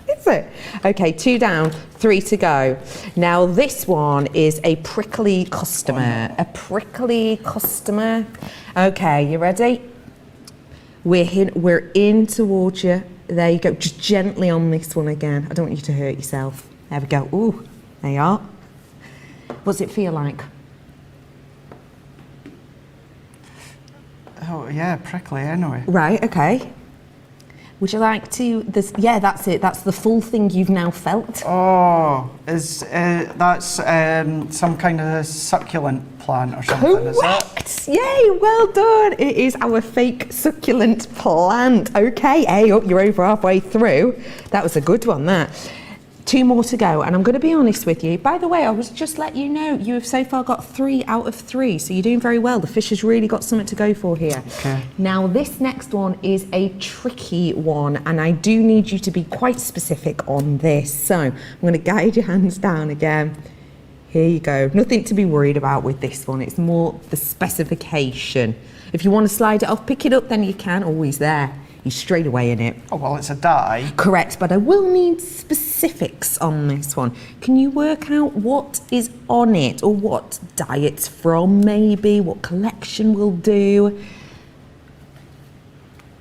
Is it? Okay, 2 down, 3 to go. Now this one is a prickly customer. A prickly customer. Okay, you ready? We're in towards you. There you go. Just gently on this one again. I don't want you to hurt yourself. There we go. Ooh, there you are. What's it feel like? Oh yeah, prickly anyway. Right, okay. Would you like to, yeah, that's it. That's the full thing you've now felt. Oh, that's some kind of succulent plant or something, is it? Correct! Yay, well done. It is our fake succulent plant. Okay, hey, up, you're over halfway through. That was a good one, that. 2 more to go, and I'm going to be honest with you. By the way, I was just let you know, you have so far got 3 out of 3, so you're doing very well. The fish has really got something to go for here. Okay. Now, this next one is a tricky one, and I do need you to be quite specific on this. So, I'm going to guide your hands down again. Here you go. Nothing to be worried about with this one. It's more the specification. If you want to slide it off, pick it up, then you can. Always there. You're straight away in it. Oh well, it's a dye. Correct, but I will need specifics on this one. Can you work out what is on it, or what dye it's from, maybe? What collection will do?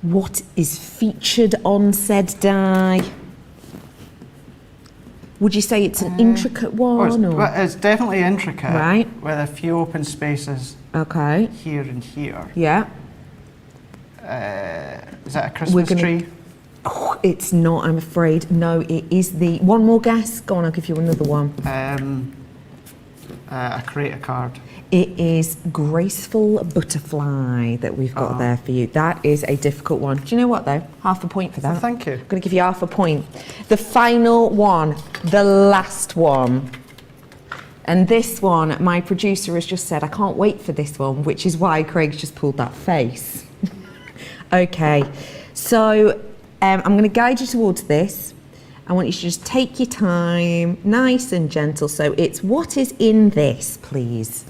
What is featured on said dye? Would you say it's an intricate one? Well, it's definitely intricate. Right. With a few open spaces Okay. here and here. Yeah. Is that a Christmas tree? Oh, it's not, I'm afraid. No, it is the... One more guess. Go on, I'll give you another one. A creator card. It is Graceful Butterfly that we've got there for you. That is a difficult one. Do you know what, though? Half a point for that. Thank you. I'm going to give you half a point. The final one, the last one. And this one, my producer has just said, I can't wait for this one, which is why Craig's just pulled that face. Okay, so I'm going to guide you towards this. I want you to just take your time, nice and gentle. So it's what is in this, please.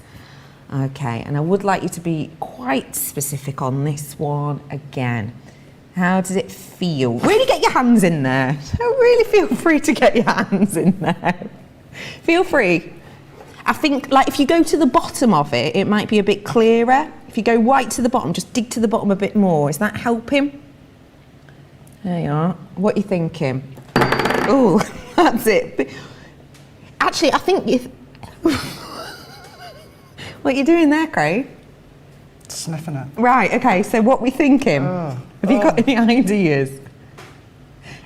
Okay, and I would like you to be quite specific on this one again. How does it feel? Really get your hands in there. Really feel free to get your hands in there. Feel free. I think, like, if you go to the bottom of it, it might be a bit clearer. If you go right to the bottom, just dig to the bottom a bit more. Is that helping? There you are. What are you thinking? Oh, that's it. Actually, I think you... What are you doing there, Craig? Sniffing it. Right, okay, so what are we thinking? Have you got any ideas?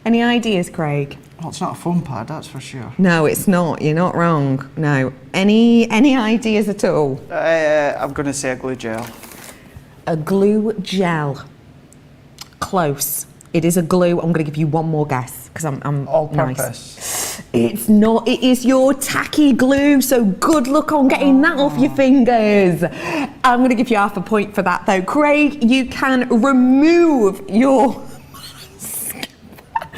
Any ideas, Craig? Well, it's not a foam pad, that's for sure. No, it's not. You're not wrong. No. Any ideas at all? I'm going to say a glue gel. A glue gel. close. It is a glue. I'm going to give you one more guess because I'm All nice. purpose. It's not. It is your tacky glue. So good luck on getting that off your fingers. I'm going to give you half a point for that, though. Craig, you can remove your.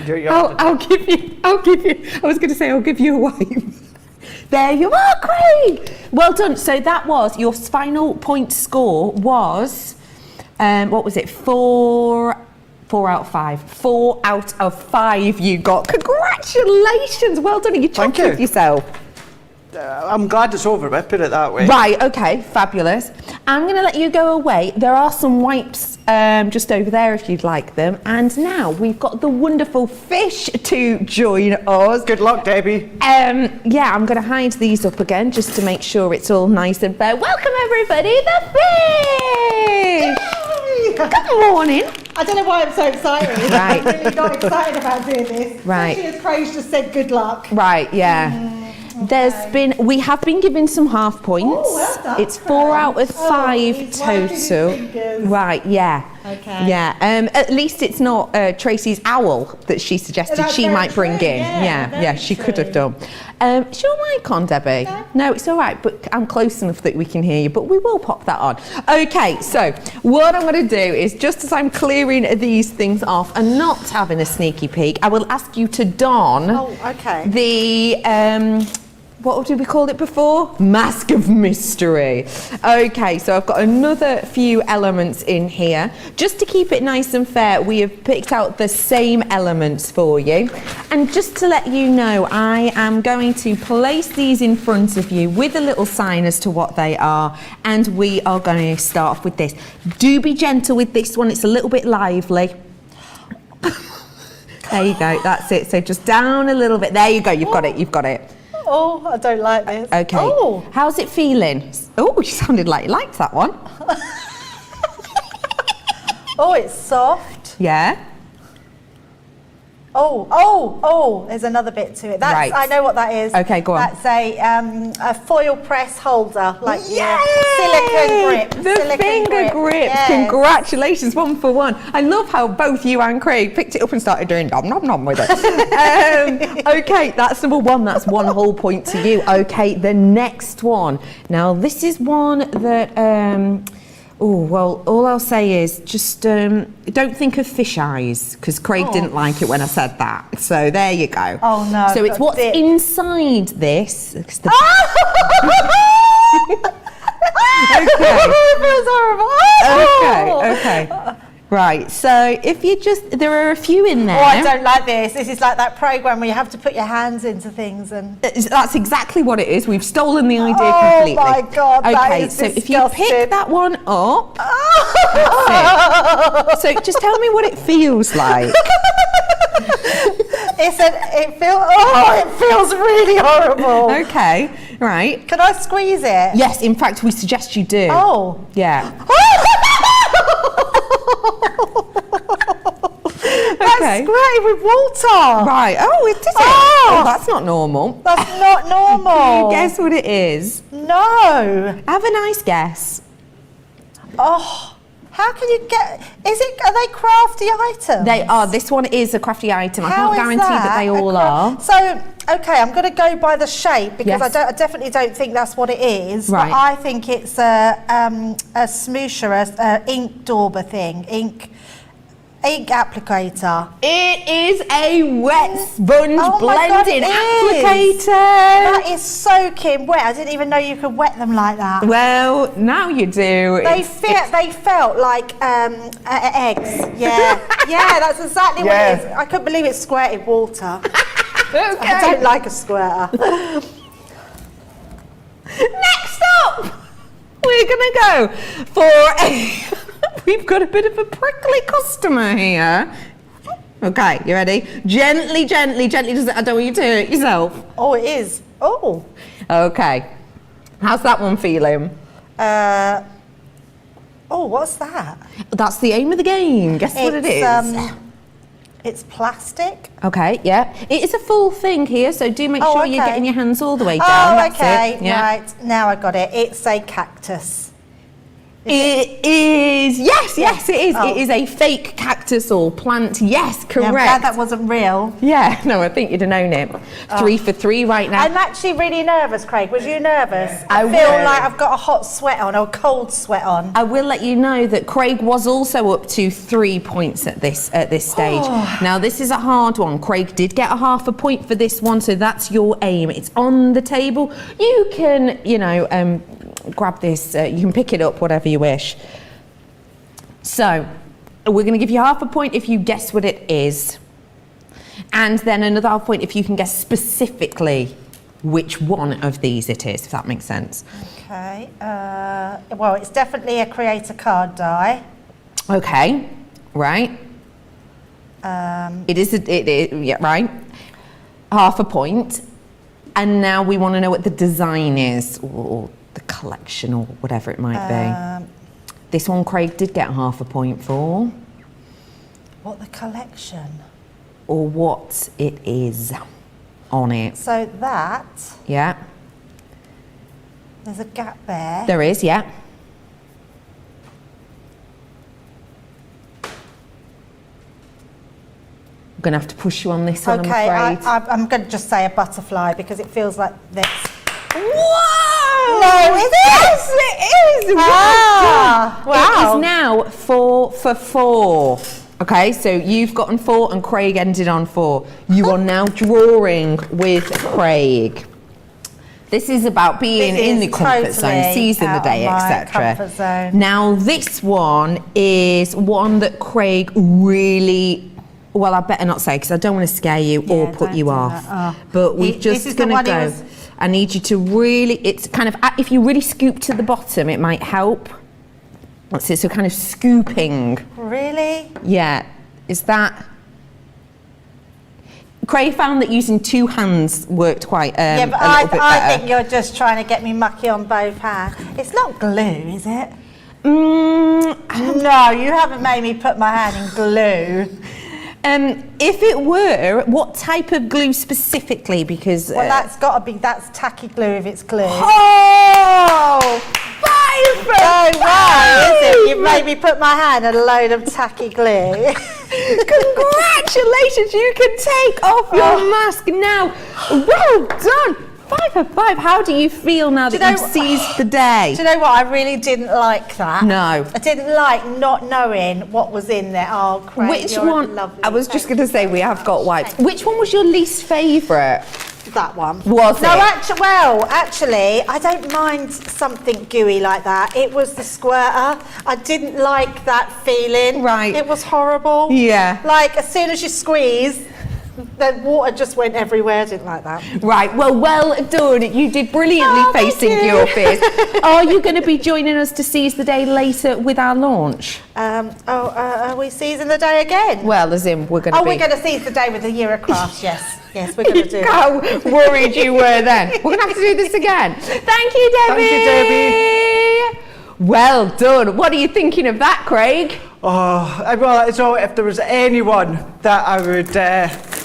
I'll give you. I was going to say I'll give you a wipe. There you are, Craig. Well done. So that was your final point score was, what was it? 4 out of 5. 4 out of 5 you got. Congratulations. Well done. Are you chuffed with yourself? I'm glad it's over with, put it that way. Right, okay, fabulous. I'm going to let you go away. There are some wipes just over there if you'd like them. And now we've got the wonderful fish to join us. Good luck, Debbie. Yeah, I'm going to hide these up again just to make sure it's all nice and fair. Welcome, everybody, the fish! Good morning. I don't know why I'm so excited. Right. I'm really not excited about doing this. Right. Especially as Craig just said good luck. Right, yeah. We have been given some half points. Oh, well done, It's 4 out of 5 he's working his total. fingers. Right, yeah. Okay. Yeah. At least it's not Tracy's owl that she suggested That's she very might bring true, in. yeah, Yeah, very she could have true. done. Is your mic on, Debbie? No, it's all right, but I'm close enough that we can hear you, but we will pop that on. Okay, so what I'm going to do is, just as I'm clearing these things off and not having a sneaky peek, I will ask you to don the what did we call it before? Mask of Mystery. Okay, so I've got another few elements in here. Just to keep it nice and fair, we have picked out the same elements for you. And just to let you know, I am going to place these in front of you with a little sign as to what they are. And we are going to start off with this. Do be gentle with this one, it's a little bit lively. There you go, that's it. So just down a little bit. There you go, you've got it. Oh, I don't like this. Okay. Oh. How's it feeling? Oh, you sounded like you liked that one. Oh, it's soft. Yeah. Oh, there's another bit to it. That's, Right. I know what that is. Okay, go on. That's a foil press holder, like Yay! silicone grip. The silicone finger grip. Yes. Congratulations, 1 for 1. I love how both you and Craig picked it up and started doing nom nom nom with it. Okay, that's number 1. That's 1 whole point to you. Okay, the next one. Now, this is one that. Oh, well, all I'll say is just don't think of fish eyes, because Craig didn't like it when I said that. So there you go. Oh, no. So it's what's dip. inside this. It's the- Okay. Right, so if you there are a few in there. Oh, I don't like this. This is like that program where you have to put your hands into things and. That's exactly what it is. We've stolen the idea Oh completely. my God, that Okay, is so if you disgusting. pick that one up, that's it. So just tell me what it feels like. It feels really horrible. Okay, right. Can I squeeze it? Yes, in fact, we suggest you do. Oh. Yeah. That's squirty with water. Right. Oh, it is it? Oh. Oh, that's not normal. That's not normal. Can you guess what it is? No. Have a nice guess. Oh, how can you get? Are they crafty items? They are. This one is a crafty item. I How can't is guarantee that they all are. So, okay, I'm going to go by the shape because Yes. I definitely don't think that's what it is. Right. But I think it's a smoosher, a ink dauber thing, ink applicator. It is a wet sponge Oh my God, blending it applicator. That is soaking wet. I didn't even know you could wet them like that. Well, now you do. They felt like eggs. Yeah, yeah, that's exactly what it is. I couldn't believe it squirted water. I don't like a squirter. Next up, we're gonna go for a. We've got a bit of a prickly customer here. Okay, you ready? Gently. I don't want you to hurt yourself. Oh, it is. Oh. Okay. How's that one feeling? Oh, what's that? That's the aim of the game. Guess what it is? It's plastic. Okay, yeah. It is a full thing here, so do make Oh, sure you're okay. getting your hands all the way down. Oh, That's okay. it. Yeah. Right. Now I got it. It's a cactus. It is. Yes, it is. Oh. It is a fake cactus or plant. Yes, correct. Yeah, I'm glad that wasn't real. Yeah, no, I think you'd have known it. 3 for 3 right now. I'm actually really nervous, Craig. Was you nervous? I I feel will. like I've got a hot sweat on or a cold sweat on. I will let you know that Craig was also up to 3 points at this stage. Now, this is a hard one. Craig did get a half a point for this one, so that's your aim. It's on the table. You can, grab this. You can pick it up, whatever you wish. So, we're going to give you half a point if you guess what it is. And then another half point if you can guess specifically which one of these it is, if that makes sense. Okay. Well, it's definitely a creator card die. Okay, right. It is, yeah, right. Half a point. And now we want to know what the design is, or the collection, or whatever it might be. This one Craig did get half a point for. What the collection? Or what it is on it. So that, Yeah, there's a gap there. there is, yeah. I'm going to have to push you on this one, Okay, I'm afraid. I'm going to just say a butterfly because it feels like this. Whoa! No, is it? Yes, it is! Ah, Well done. wow. It is now 4 for 4. Okay, so you've gotten 4 and Craig ended on 4. You are now drawing with Craig. This is about being This in is the comfort zone, totally seizing the out day, of my etc. comfort zone. Now, this one is one that Craig really... Well, I better not say because I don't want to scare you or Yeah, put don't you do off. that. Oh. But we're This just is the going to one he go. was- I need you to really, it's kind of, if you really scoop to the bottom, it might help. That's it, so kind of scooping. Really? Yeah, is that... Craig found that using 2 hands worked quite Yeah, but a little bit I better. think you're just trying to get me mucky on both hands. It's not glue, is it? Mm, No, you haven't made me put my hand in glue. if it were, what type of glue specifically? Because... Well, that's got to be, that's tacky glue if it's glue. Oh! 5 for No 5! way, is it? You made me put my hand in a load of tacky glue. Congratulations, you can take off your mask now. Well done. 5 for 5. How do you feel now that you've seized the day? Do you know what? I really didn't like that. No. I didn't like not knowing what was in there. Oh, Craig, Which you're one? lovely. I was just Thank going to say we have got wipes. Which one was your least favourite? that one. Was no, it? actually, I don't mind something gooey like that. It was the squirter. I didn't like that feeling. Right. It was horrible. Yeah. Like, as soon as you squeeze, the water just went everywhere. I didn't like that. Right, well done. You did brilliantly Oh, thank facing you. your fears. Are you going to be joining us to seize the day later with our launch? Are we seizing the day again? Well, as in, we're going to Oh, be... we're going to seize the day with the Eurocraft, yes. Yes, we're going to do it. How worried you were then. We're going to have to do this again. Thank you, Debbie. Thank you, Debbie. Well done. What are you thinking of that, Craig? Oh, well, it's all, if there was anyone that I would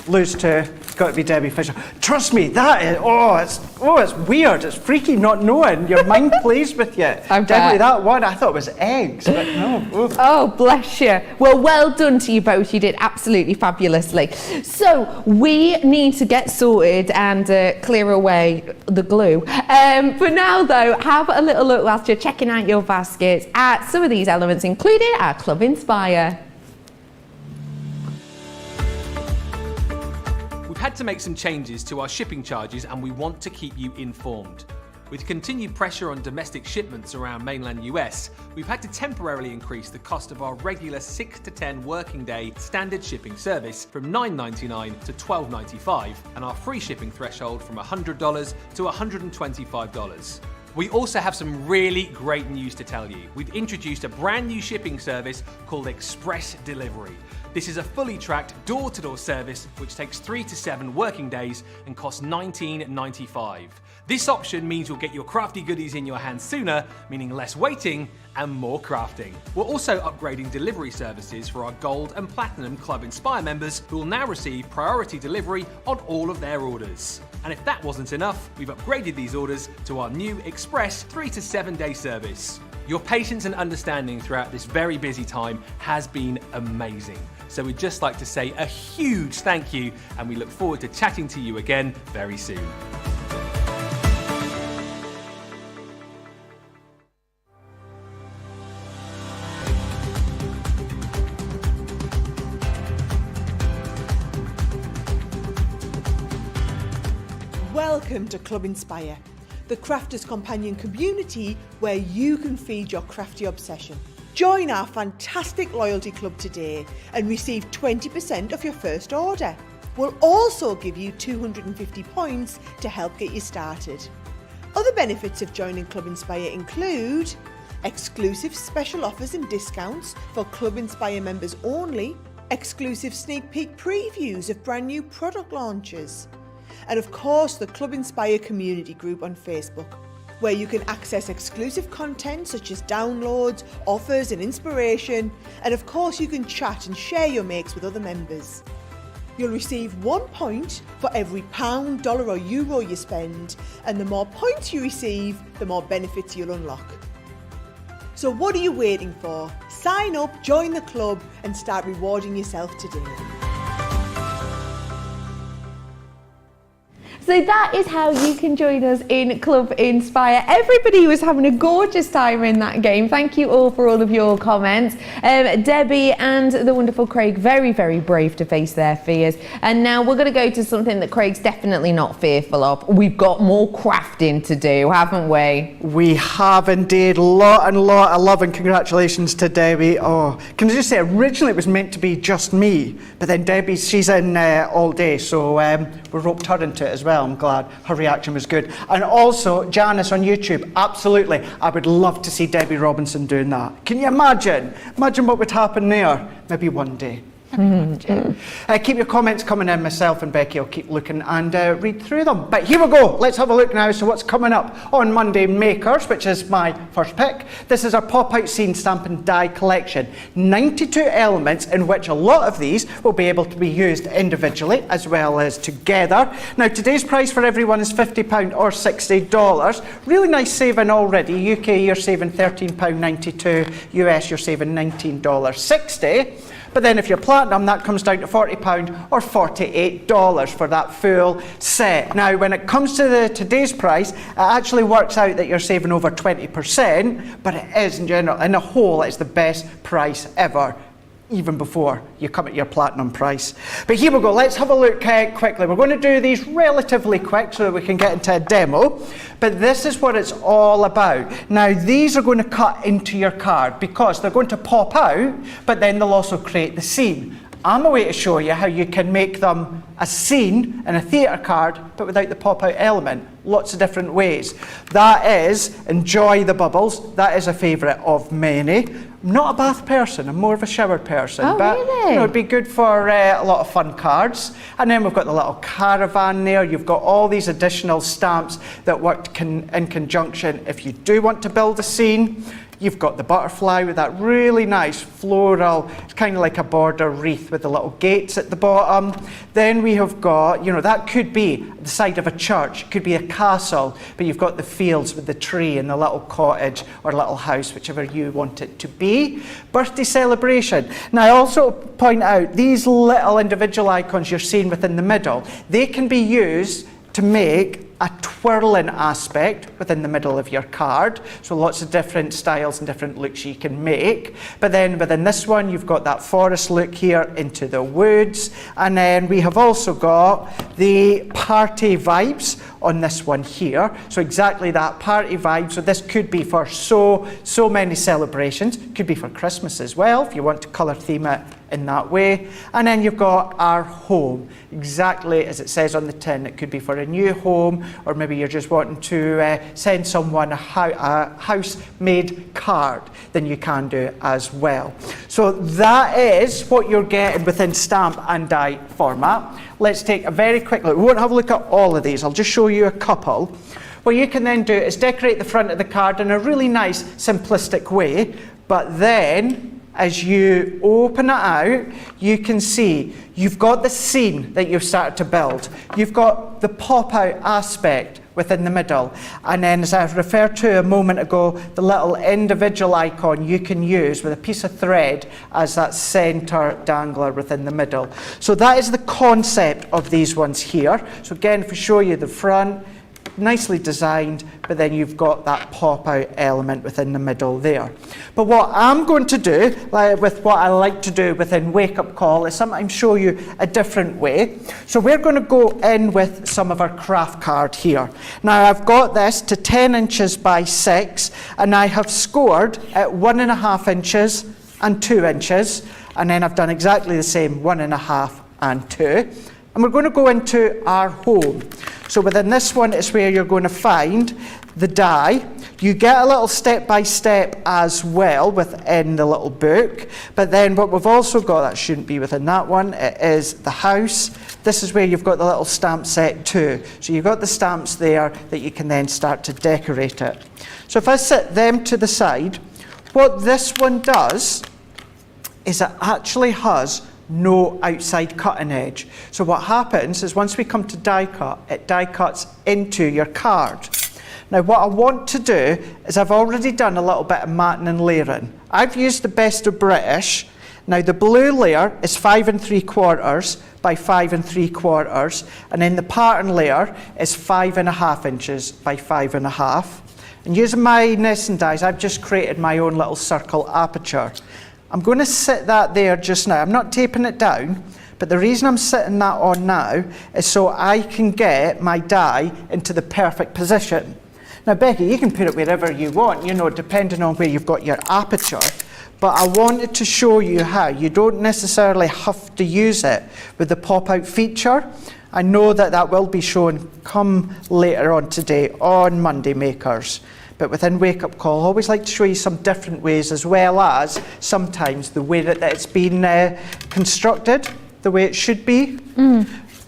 lose to, it's got to be Debbie Fisher. Trust me, that is, it's weird. It's freaky not knowing. Your mind plays with you. I bet. Definitely that one. I thought it was eggs, but no. Oof. Oh, bless you. Well done to you both. You did absolutely fabulously. So we need to get sorted and clear away the glue. For now, though, have a little look whilst you're checking out your baskets at some of these elements, including our Club Inspire. We've had to make some changes to our shipping charges and we want to keep you informed. With continued pressure on domestic shipments around mainland US, we've had to temporarily increase the cost of our regular 6 to 10 working day standard shipping service from $9.99 to $12.95 and our free shipping threshold from $100 to $125. We also have some really great news to tell you. We've introduced a brand new shipping service called Express Delivery. This is a fully tracked door-to-door service which takes 3 to 7 working days and costs $19.95. This option means you'll get your crafty goodies in your hands sooner, meaning less waiting and more crafting. We're also upgrading delivery services for our Gold and Platinum Club Inspire members who will now receive priority delivery on all of their orders. And if that wasn't enough, we've upgraded these orders to our new Express 3 to 7 day service. Your patience and understanding throughout this very busy time has been amazing. So we'd just like to say a huge thank you, and we look forward to chatting to you again very soon. Welcome to Club Inspire, the crafters' companion community where you can feed your crafty obsession. Join our fantastic loyalty club today and receive 20% off your first order. We'll also give you 250 points to help get you started. Other benefits of joining Club Inspire include exclusive special offers and discounts for Club Inspire members only, exclusive sneak peek previews of brand new product launches, and of course the Club Inspire community group on Facebook, where you can access exclusive content such as downloads, offers and inspiration, and of course you can chat and share your makes with other members. You'll receive 1 point for every pound, dollar or euro you spend, and the more points you receive, the more benefits you'll unlock. So what are you waiting for? Sign up, join the club and start rewarding yourself today. So that is how you can join us in Club Inspire. Everybody was having a gorgeous time in that game. Thank you all for all of your comments. Debbie and the wonderful Craig, very, very brave to face their fears. And now we're going to go to something that Craig's definitely not fearful of. We've got more crafting to do, haven't we? We have indeed. Lot of love and congratulations to Debbie. Oh, can I just say, originally it was meant to be just me, but then Debbie, she's in all day, so we roped her into it as well. I'm glad her reaction was good. And also, Janice on YouTube, absolutely. I would love to see Debbie Robinson doing that. Can you imagine? Imagine what would happen there. Maybe one day. Keep your comments coming in. Myself and Becky will keep looking and read through them. But here we go. Let's have a look now. So what's coming up on Monday Makers, which is my first pick. This is our pop-out scene stamp and die collection. 92 elements in which a lot of these will be able to be used individually as well as together. Now today's price for everyone is £50 or $60. Really nice saving already. UK you're saving £13.92. US you're saving $19.60. But then if you're platinum, that comes down to £40 or $48 for that full set. Now, when it comes to today's price, it actually works out that you're saving over 20%, but it is in general, in a whole, it's the best price ever, even before you come at your platinum price. But here we go, let's have a look quickly. We're going to do these relatively quick so that we can get into a demo, but this is what it's all about. Now these are going to cut into your card because they're going to pop out, but then they'll also create the scene. I'm a way to show you how you can make them a scene in a theatre card, but without the pop-out element. Lots of different ways. That is Enjoy the Bubbles. That is a favourite of many. I'm not a bath person, I'm more of a shower person. Oh, but really? It'd be good for a lot of fun cards. And then we've got the little caravan there. You've got all these additional stamps that work in conjunction if you do want to build a scene. You've got the butterfly with that really nice floral, it's kind of like a border wreath with the little gates at the bottom. Then we have got, that could be the side of a church, it could be a castle, but you've got the fields with the tree and the little cottage or little house, whichever you want it to be. Birthday celebration. Now I also point out these little individual icons you're seeing within the middle, they can be used to make a twirling aspect within the middle of your card. So lots of different styles and different looks you can make. But then within this one, you've got that forest look here into the woods. And then we have also got the party vibes on this one here. So exactly that party vibe. So this could be for so many celebrations. Could be for Christmas as well, if you want to colour theme it in that way. And then you've got our home, exactly as it says on the tin. It could be for a new home, or maybe you're just wanting to send someone a house-made card, then you can do as well. So that is what you're getting within stamp and die format. Let's take a very quick look. We won't have a look at all of these. I'll just show you a couple. What you can then do is decorate the front of the card in a really nice, simplistic way, but then as you open it out, you can see you've got the scene that you've started to build. You've got the pop-out aspect within the middle. And then, as I referred to a moment ago, the little individual icon you can use with a piece of thread as that center dangler within the middle. So that is the concept of these ones here. So again, if we show you the front, nicely designed, but then you've got that pop-out element within the middle there. But what I'm going to do, with what I like to do within Wake Up Call, is sometimes show you a different way. So we're going to go in with some of our craft card here. Now I've got this to 10 inches by 6, and I have scored at 1.5 inches and 2 inches, and then I've done exactly the same, 1.5 and 2. And we're going to go into our home. So within this one is where you're going to find the die. You get a little step-by-step as well within the little book. But then what we've also got, that shouldn't be within that one, it is the house. This is where you've got the little stamp set too. So you've got the stamps there that you can then start to decorate it. So if I set them to the side, what this one does is it actually has no outside cutting edge. So what happens is once we come to die cut, it die cuts into your card. Now what I want to do is I've already done a little bit of matting and layering. I've used the Best of British. Now the blue layer is 5 3/4 by 5 3/4, and then the pattern layer is 5.5 inches by 5.5. And using my nesting dies, I've just created my own little circle aperture. I'm going to sit that there just now. I'm not taping it down, but the reason I'm sitting that on now is so I can get my die into the perfect position. Now, Becky, you can put it wherever you want, you know, depending on where you've got your aperture. But I wanted to show you how you don't necessarily have to use it with the pop-out feature. I know that that will be shown come later on today on Monday Makers. But within Wake Up Call, I always like to show you some different ways, as well as sometimes the way that it's been constructed, the way it should be.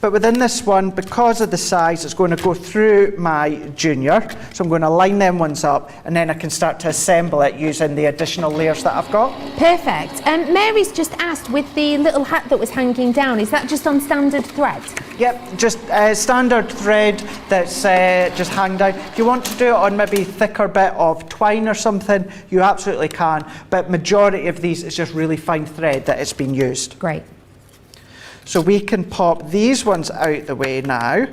But within this one, because of the size, it's going to go through my junior. So I'm going to line them ones up, and then I can start to assemble it using the additional layers that I've got. Perfect. Mary's just asked, with the little hat that was hanging down, is that just on standard thread? Yep, just standard thread that's just hang down. If you want to do it on maybe thicker bit of twine or something, you absolutely can. But majority of these is just really fine thread that it's been used. Great. So we can pop these ones out the way now.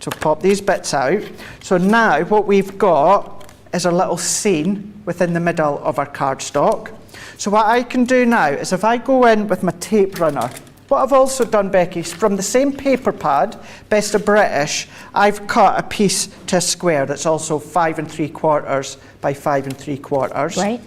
So pop these bits out. So now what we've got is a little scene within the middle of our cardstock. So what I can do now is if I go in with my tape runner, what I've also done, Becky, is from the same paper pad, Best of British, I've cut a piece to a square that's also 5 3/4 by 5 3/4. Right.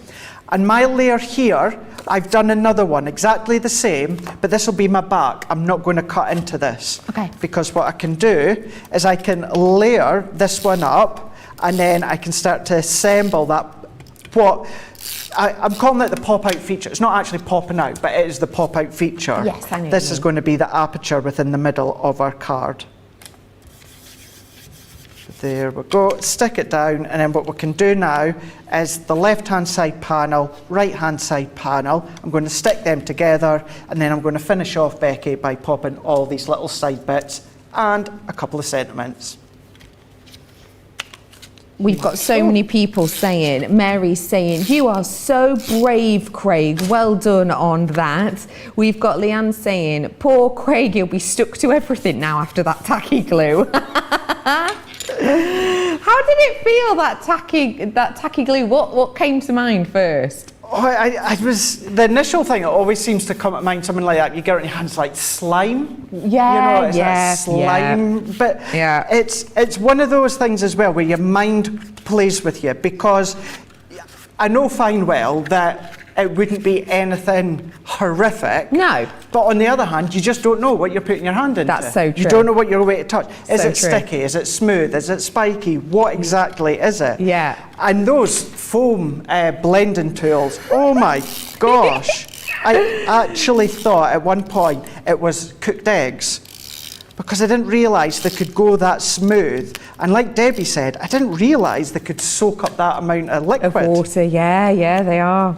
And my layer here, I've done another one, exactly the same, but this will be my back. I'm not going to cut into this. Okay. Because what I can do is I can layer this one up, and then I can start to assemble that, what I'm calling it the pop-out feature. It's not actually popping out, but it is the pop-out feature. Yes, I know. This is going to be the aperture within the middle of our card. There we go, stick it down, and then what we can do now is the left-hand side panel, right-hand side panel. I'm going to stick them together, and then I'm going to finish off, Becky, by popping all these little side bits and a couple of sentiments. We've got so many people saying, Mary's saying, you are so brave, Craig. Well done on that. We've got Leanne saying, poor Craig, he'll be stuck to everything now after that tacky glue. How did it feel, that tacky glue? What came to mind first? Oh, I was, the initial thing that always seems to come to mind, something like that, you get it in your hands like slime. Yeah, you know, it's that slime. yeah. But Yeah. it's one of those things as well where your mind plays with you, because I know fine well that it wouldn't be anything horrific. No. But on the other hand, you just don't know what you're putting your hand into. That's so true. You don't know what you're going to touch. Is So it true. sticky? Is it smooth? Is it spiky? What exactly is it? Yeah. And those foam blending tools, oh my gosh. I actually thought at one point it was cooked eggs, because I didn't realise they could go that smooth. And like Debbie said, I didn't realise they could soak up that amount of liquid. Of water, yeah, they are.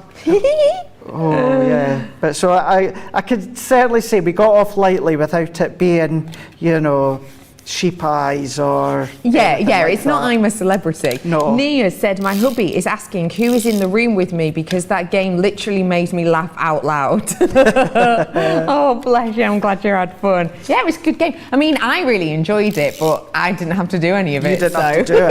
Oh yeah, but so I could certainly say we got off lightly without it being, you know, sheep eyes or... Yeah, like it's not that. I'm a Celebrity. No. Nia said, my hubby is asking who is in the room with me because that game literally made me laugh out loud. Oh, bless you, I'm glad you had fun. Yeah, it was a good game. I mean, I really enjoyed it, but I didn't have to do any of it. You didn't have to do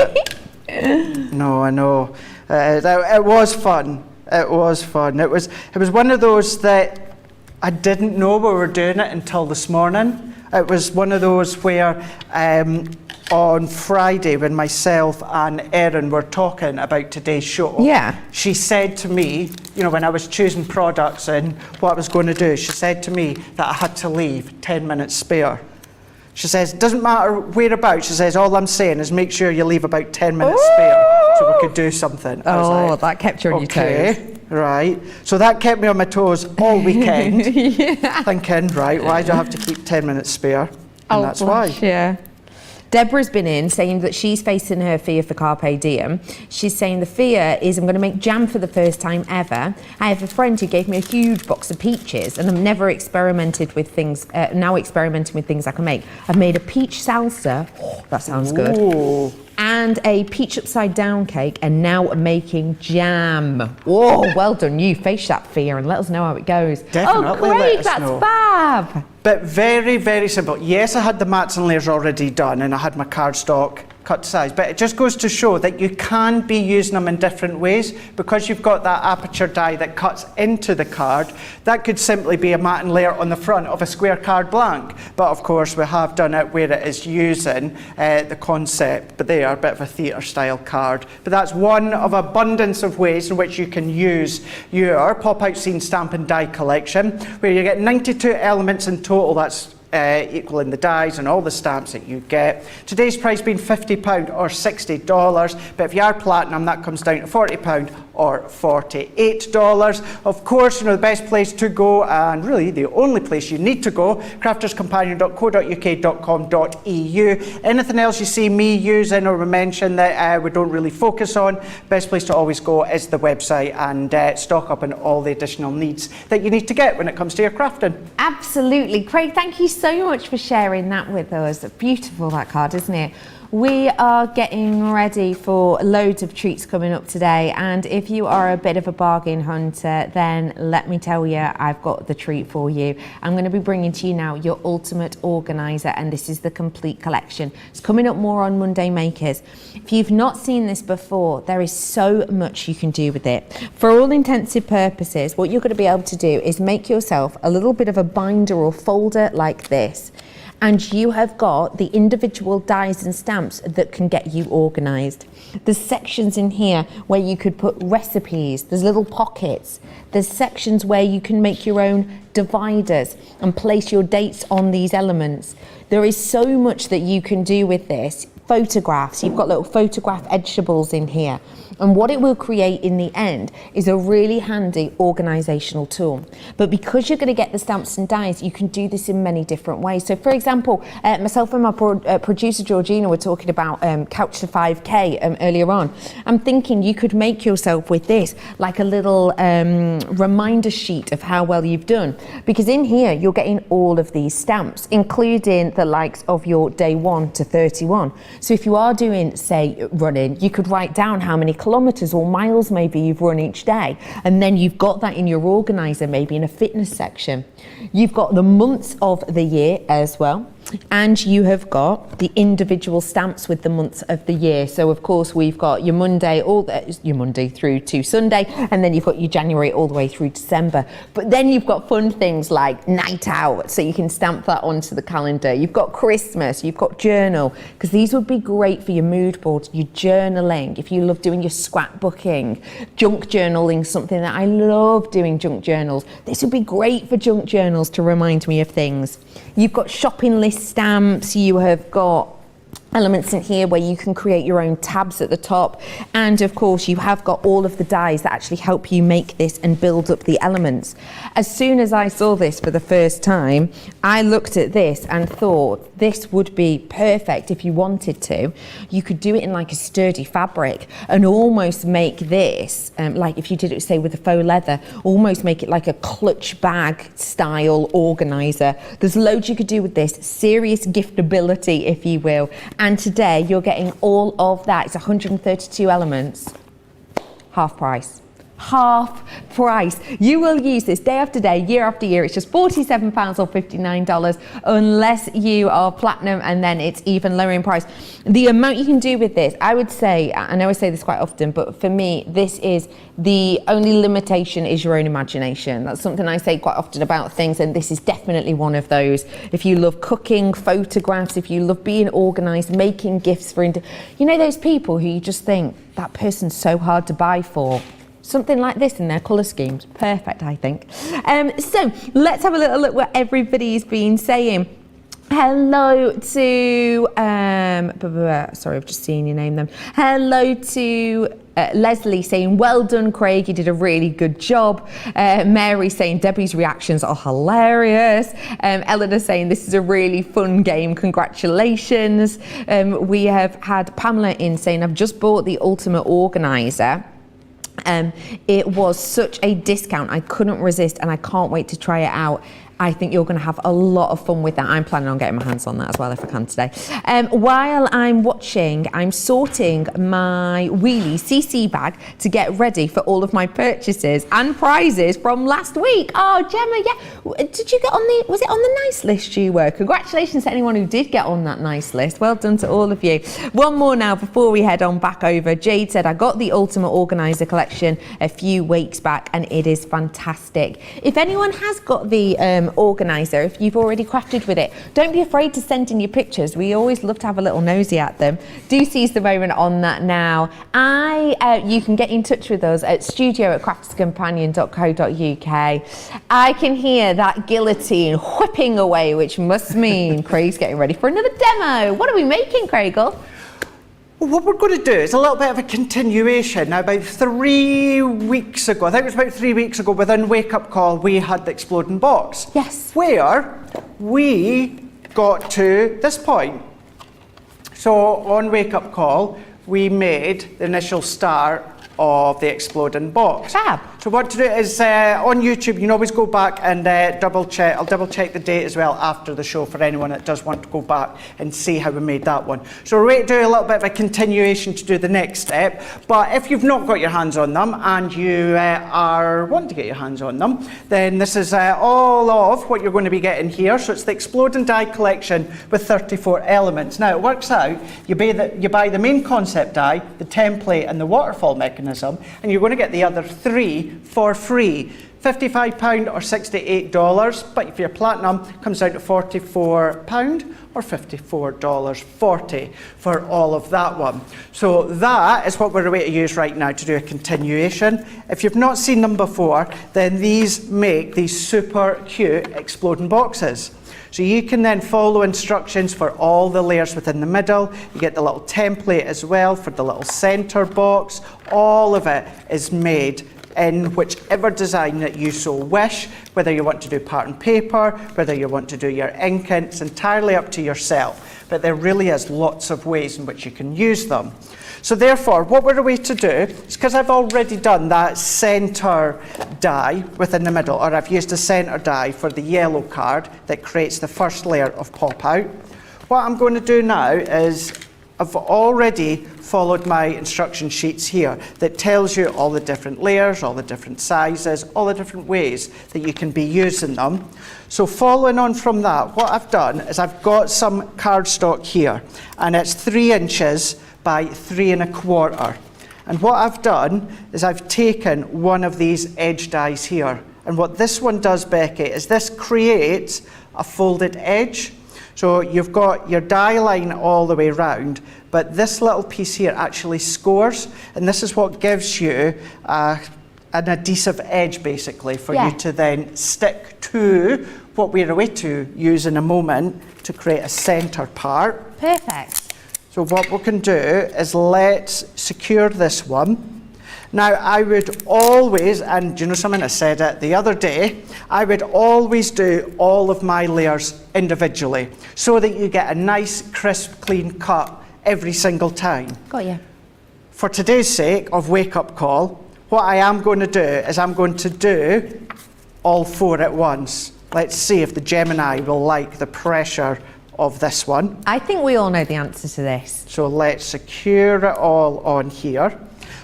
it. No, I know. It was fun. It was fun. It was one of those that I didn't know we were doing it until this morning. It was one of those where on Friday when myself and Erin were talking about today's show, she said to me, you know, when I was choosing products and what I was going to do, she said to me that I had to leave 10 minutes spare. She says, it doesn't matter whereabouts. She says, all I'm saying is make sure you leave about 10 minutes spare so we could do something. I was like, that kept you on your toes. Right. So that kept me on my toes all weekend. Thinking, right, why do I have to keep 10 minutes spare? And that's why. Yeah. Deborah's been in saying that she's facing her fear for Carpe Diem. She's saying the fear is I'm going to make jam for the first time ever. I have a friend who gave me a huge box of peaches and I've never experimented with things, now experimenting with things I can make. I've made a peach salsa, that sounds good, and a peach upside down cake, and now I'm making jam. Whoa, well done you, face that fear and let us know how it goes. Definitely Craig, that's fab. But very, very simple. Yes, I had the mats and layers already done and I had my cardstock cut size, but it just goes to show that you can be using them in different ways because you've got that aperture die that cuts into the card. That could simply be a mat and layer on the front of a square card blank, but of course we have done it where it is using the concept, but they are a bit of a theatre style card. But that's one of abundance of ways in which you can use your pop-out scene stamp and die collection, where you get 92 elements in total. That's equaling the dies and all the stamps that you get. Today's price being £50 or $60, but if you are platinum, that comes down to £40 or $48. Of course, you know, the best place to go, and really the only place you need to go, crafterscompanion.co.uk.com.eu. Anything else you see me using or we mention that we don't really focus on, best place to always go is the website and stock up on all the additional needs that you need to get when it comes to your crafting. Absolutely. Craig, thank you so much for sharing that with us. Beautiful, that card, isn't it? We are getting ready for loads of treats coming up today, and if you are a bit of a bargain hunter, then let me tell you, I've got the treat for you. I'm going to be bringing to you now your Ultimate Organiser, and this is the complete collection. It's coming up more on Monday Makers. If you've not seen this before, there is so much you can do with it. For all intensive purposes, what you're going to be able to do is make yourself a little bit of a binder or folder like this. And you have got the individual dies and stamps that can get you organised. There's sections in here where you could put recipes, there's little pockets, there's sections where you can make your own dividers and place your dates on these elements. There is so much that you can do with this. Photographs, you've got little photograph editables in here. And what it will create in the end is a really handy organisational tool. But because you're going to get the stamps and dies, you can do this in many different ways. So for example, myself and my producer Georgina were talking about Couch to 5K earlier on. I'm thinking you could make yourself with this like a little reminder sheet of how well you've done. Because in here, you're getting all of these stamps, including the likes of your day 1 to 31. So if you are doing, say, running, you could write down how many kilometres or miles maybe you've run each day, and then you've got that in your organiser, maybe in a fitness section. You've got the months of the year as well, and you have got the individual stamps with the months of the year. So of course we've got your Monday, your Monday through to Sunday, and then you've got your January all the way through December. But then you've got fun things like night out, so you can stamp that onto the calendar. You've got Christmas, you've got journal, because these would be great for your mood boards, your journaling, if you love doing your scrapbooking. Junk journaling, something that I love doing, junk journals. This would be great for junk journals to remind me of things. You've got shopping list stamps, you have got elements in here where you can create your own tabs at the top, and of course you have got all of the dies that actually help you make this and build up the elements. As soon as I saw this for the first time, I looked at this and thought this would be perfect if you wanted to. You could do it in like a sturdy fabric and almost make this, like if you did it say with a faux leather, almost make it like a clutch bag style organizer. There's loads you could do with this, serious giftability if you will. And today you're getting all of that. It's 132 elements, half price. Half price. You will use this day after day, year after year. It's just £47 or $59 unless you are platinum, and then it's even lower in price. The amount you can do with this, I would say, I know I say this quite often, but for me, this is the only limitation is your own imagination. That's something I say quite often about things, and this is definitely one of those. If you love cooking, photographs, if you love being organised, making gifts for, you know those people who you just think, that person's so hard to buy for. Something like this in their colour schemes. Perfect, I think. So let's have a little look what everybody's been saying. Hello to, sorry, I've just seen your name then. Hello to Leslie saying, well done, Craig, you did a really good job. Mary saying, Debbie's reactions are hilarious. Eleanor saying, this is a really fun game, congratulations. We have had Pamela in saying, I've just bought the Ultimate Organiser. It was such a discount, I couldn't resist, and I can't wait to try it out. I think you're going to have a lot of fun with that. I'm planning on getting my hands on that as well if I can today. While I'm watching, I'm sorting my wheelie CC bag to get ready for all of my purchases and prizes from last week. Oh, Gemma, yeah. Did you get on the, was it on the nice list you were? Congratulations to anyone who did get on that nice list. Well done to all of you. One more now before we head on back over. Jade said, I got the Ultimate Organiser collection a few weeks back and it is fantastic. If anyone has got the organiser, if you've already crafted with it, don't be afraid to send in your pictures. We always love to have a little nosy at them. Do seize the moment on that now. You can get in touch with us at studio@crafterscompanion.co.uk. I can hear that guillotine whipping away, which must mean Craig's getting ready for another demo. What are we making, Craigle? What we're going to do is a little bit of a continuation. Now, about 3 weeks ago, I think it was about 3 weeks ago, within Wake Up Call, we had the exploding box. Yes. Where we got to this point. So on Wake Up Call, we made the initial start of the exploding box. Fab. So what to do is on YouTube, you can always go back and double check. I'll double check the date as well after the show for anyone that does want to go back and see how we made that one. So we're going to do a little bit of a continuation to do the next step. But if you've not got your hands on them and you are wanting to get your hands on them, then this is all of what you're going to be getting here. So it's the Exploding Die collection with 34 elements. Now it works out, you buy the main concept die, the template and the waterfall mechanism, and you're going to get the other 3 for free. £55 or $68, but if you're platinum, it comes down to £44 or $54.40 for all of that one. So that is what we're going to use right now to do a continuation. If you've not seen them before, then these make these super cute exploding boxes. So you can then follow instructions for all the layers within the middle. You get the little template as well for the little center box. All of it is made in whichever design that you so wish, whether you want to do pattern paper, whether you want to do your inking, it's entirely up to yourself. But there really is lots of ways in which you can use them. So therefore, what we're going to do is, because I've already done that center die within the middle, or I've used a center die for the yellow card that creates the first layer of pop out. What I'm going to do now is, I've already followed my instruction sheets here that tells you all the different layers, all the different sizes, all the different ways that you can be using them. So following on from that, what I've done is I've got some cardstock here, and it's 3 inches by 3 1/4. And what I've done is I've taken one of these edge dies here. And what this one does, Becky, is this creates a folded edge. So you've got your die line all the way round, but this little piece here actually scores, and this is what gives you an adhesive edge, basically, for you to then stick to what we're going to use in a moment to create a center part. Perfect. So what we can do is let's secure this one. Now, I would always, and do you know something, I said it the other day, I would always do all of my layers individually so that you get a nice, crisp, clean cut every single time. Got you. For today's sake of wake-up call, what I am going to do is I'm going to do all 4 at once. Let's see if the Gemini will like the pressure of this one. I think we all know the answer to this. So let's secure it all on here.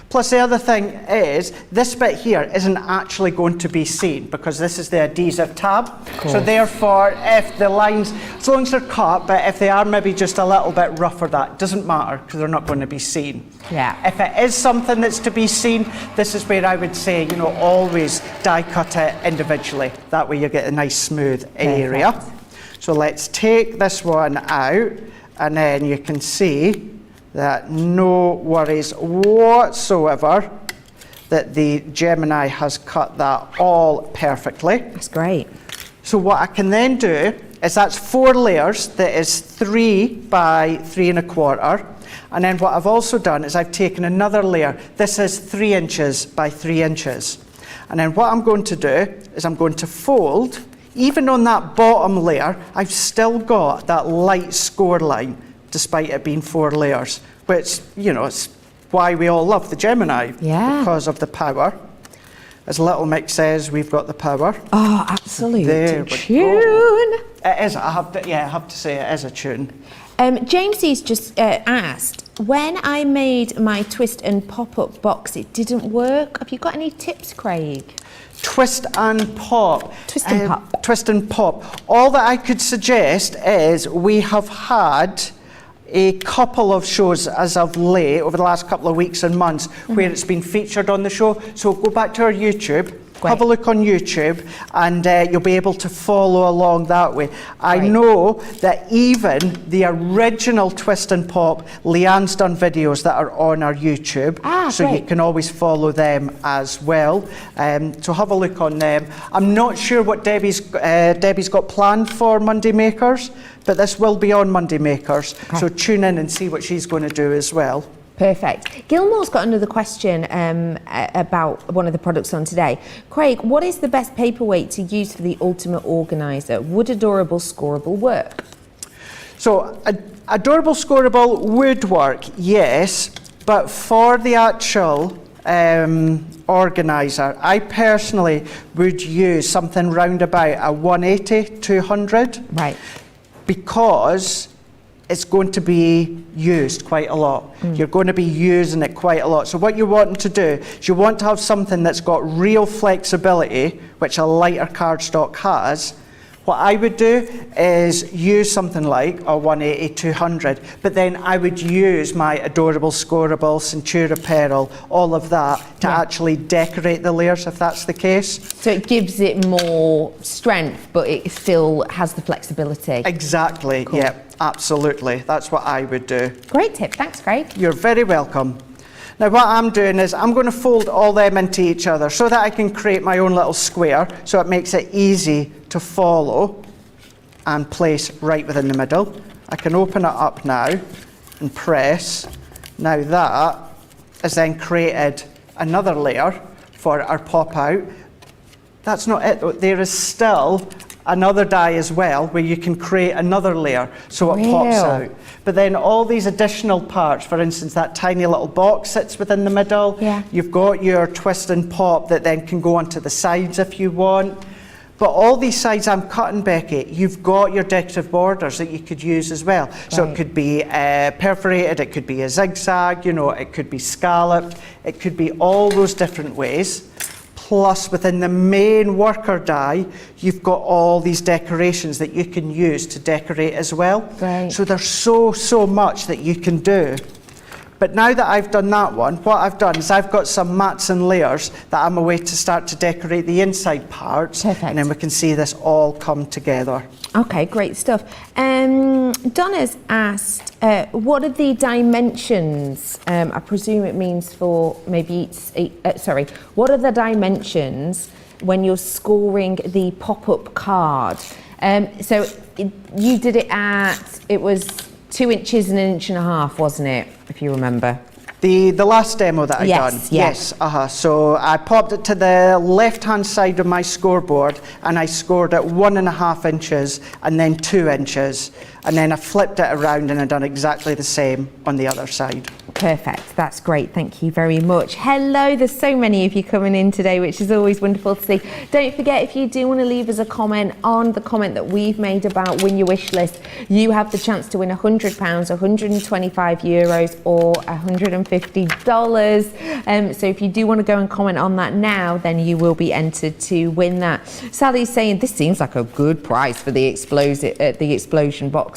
Plus the other thing is, this bit here isn't actually going to be seen because this is the adhesive tab. So therefore, if the lines, as long as they're cut, but if they are maybe just a little bit rougher, that doesn't matter because they're not going to be seen. Yeah. If it is something that's to be seen, this is where I would say, you know, always die cut it individually. That way you get a nice smooth area. Perfect. So let's take this one out, and then you can see that no worries whatsoever that the Gemini has cut that all perfectly. That's great. So what I can then do is that's 4 layers, that is 3 by 3 1/4. And then what I've also done is I've taken another layer. This is 3 inches by 3 inches. And then what I'm going to do is I'm going to fold. Even on that bottom layer, I've still got that light score line, despite it being 4 layers, which, you know, it's why we all love the Gemini, because of the power. As Little Mick says, we've got the power. Oh, absolute There we tune. go. It is, I have to say it is a tune. Jamesy's just asked, when I made my twist and pop-up box, it didn't work. Have you got any tips, Craig? Twist and pop. Twist and pop. Twist and pop. All that I could suggest is we have had a couple of shows as of late, over the last couple of weeks and months, where it's been featured on the show. So go back to our YouTube, have a look on YouTube, and you'll be able to follow along that way. I know that even the original Twist and Pop, Leanne's done videos that are on our YouTube, so you can always follow them as well. So have a look on them. I'm not sure what Debbie's got planned for Monday Makers, but this will be on Monday Makers, so tune in and see what she's going to do as well. Perfect. Gilmore's got another question about one of the products on today. Craig, what is the best paperweight to use for the ultimate organiser? Would adorable scoreable work? So adorable scoreable would work, yes, but for the actual organiser, I personally would use something round about a 180, 200. Right. Because it's going to be used quite a lot. You're going to be using it quite a lot. So what you want to do is you want to have something that's got real flexibility, which a lighter cardstock has. What I would do is use something like a 180, 200, but then I would use my adorable scoreable, Centura Pearl, all of that to actually decorate the layers if that's the case. So it gives it more strength, but it still has the flexibility. Exactly, yeah, absolutely. That's what I would do. Great tip, thanks Craig. You're very welcome. Now what I'm doing is I'm going to fold all them into each other so that I can create my own little square, so it makes it easy to follow and place right within the middle. I can open it up now and press. Now that has then created another layer for our pop out. That's not it though. There is still another die as well where you can create another layer so it pops out. But then all these additional parts, for instance, that tiny little box sits within the middle. You've got your twist and pop that then can go onto the sides if you want. But all these sides I'm cutting, Becky, you've got your decorative borders that you could use as well. So it could be perforated, it could be a zigzag, you know, it could be scalloped, it could be all those different ways. Plus, within the main worker die, you've got all these decorations that you can use to decorate as well. So there's so much that you can do. But now that I've done that one, what I've done is I've got some mats and layers that I'm away to start to decorate the inside parts. And then we can see this all come together. Okay, great stuff. Donna's asked, what are the dimensions? I presume it means for maybe, what are the dimensions when you're scoring the pop-up card? So you did it at, it was 2 inches and 1.5 inches, wasn't it? If you remember. The last demo that I done. Yes. So I popped it to the left-hand side of my scoreboard and I scored at 1.5 inches and then 2 inches. And then I flipped it around and I done exactly the same on the other side. Perfect, that's great, thank you very much. Hello, there's so many of you coming in today, which is always wonderful to see. Don't forget, if you do want to leave us a comment on the comment that we've made about Win Your Wish List, you have the chance to win £100, €125 or $150. So if you do want to go and comment on that now, then you will be entered to win that. Sally's saying, this seems like a good price for the explosion boxes.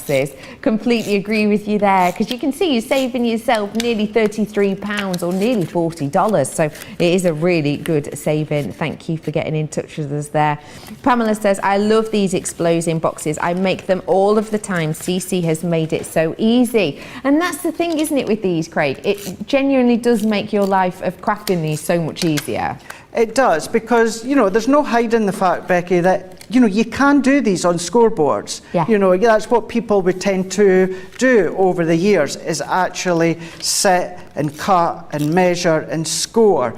Completely agree with you there, because you can see you're saving yourself nearly £33 or nearly $40. So it is a really good saving. Thank you for getting in touch with us there. Pamela says, I love these exploding boxes. I make them all of the time. CC has made it so easy. And that's the thing, isn't it, with these, Craig? It genuinely does make your life of crafting these so much easier. It does, because, you know, there's no hiding the fact, Becky, that, you know, you can do these on scoreboards. Yeah. You know, that's what people would tend to do over the years, is actually sit and cut and measure and score.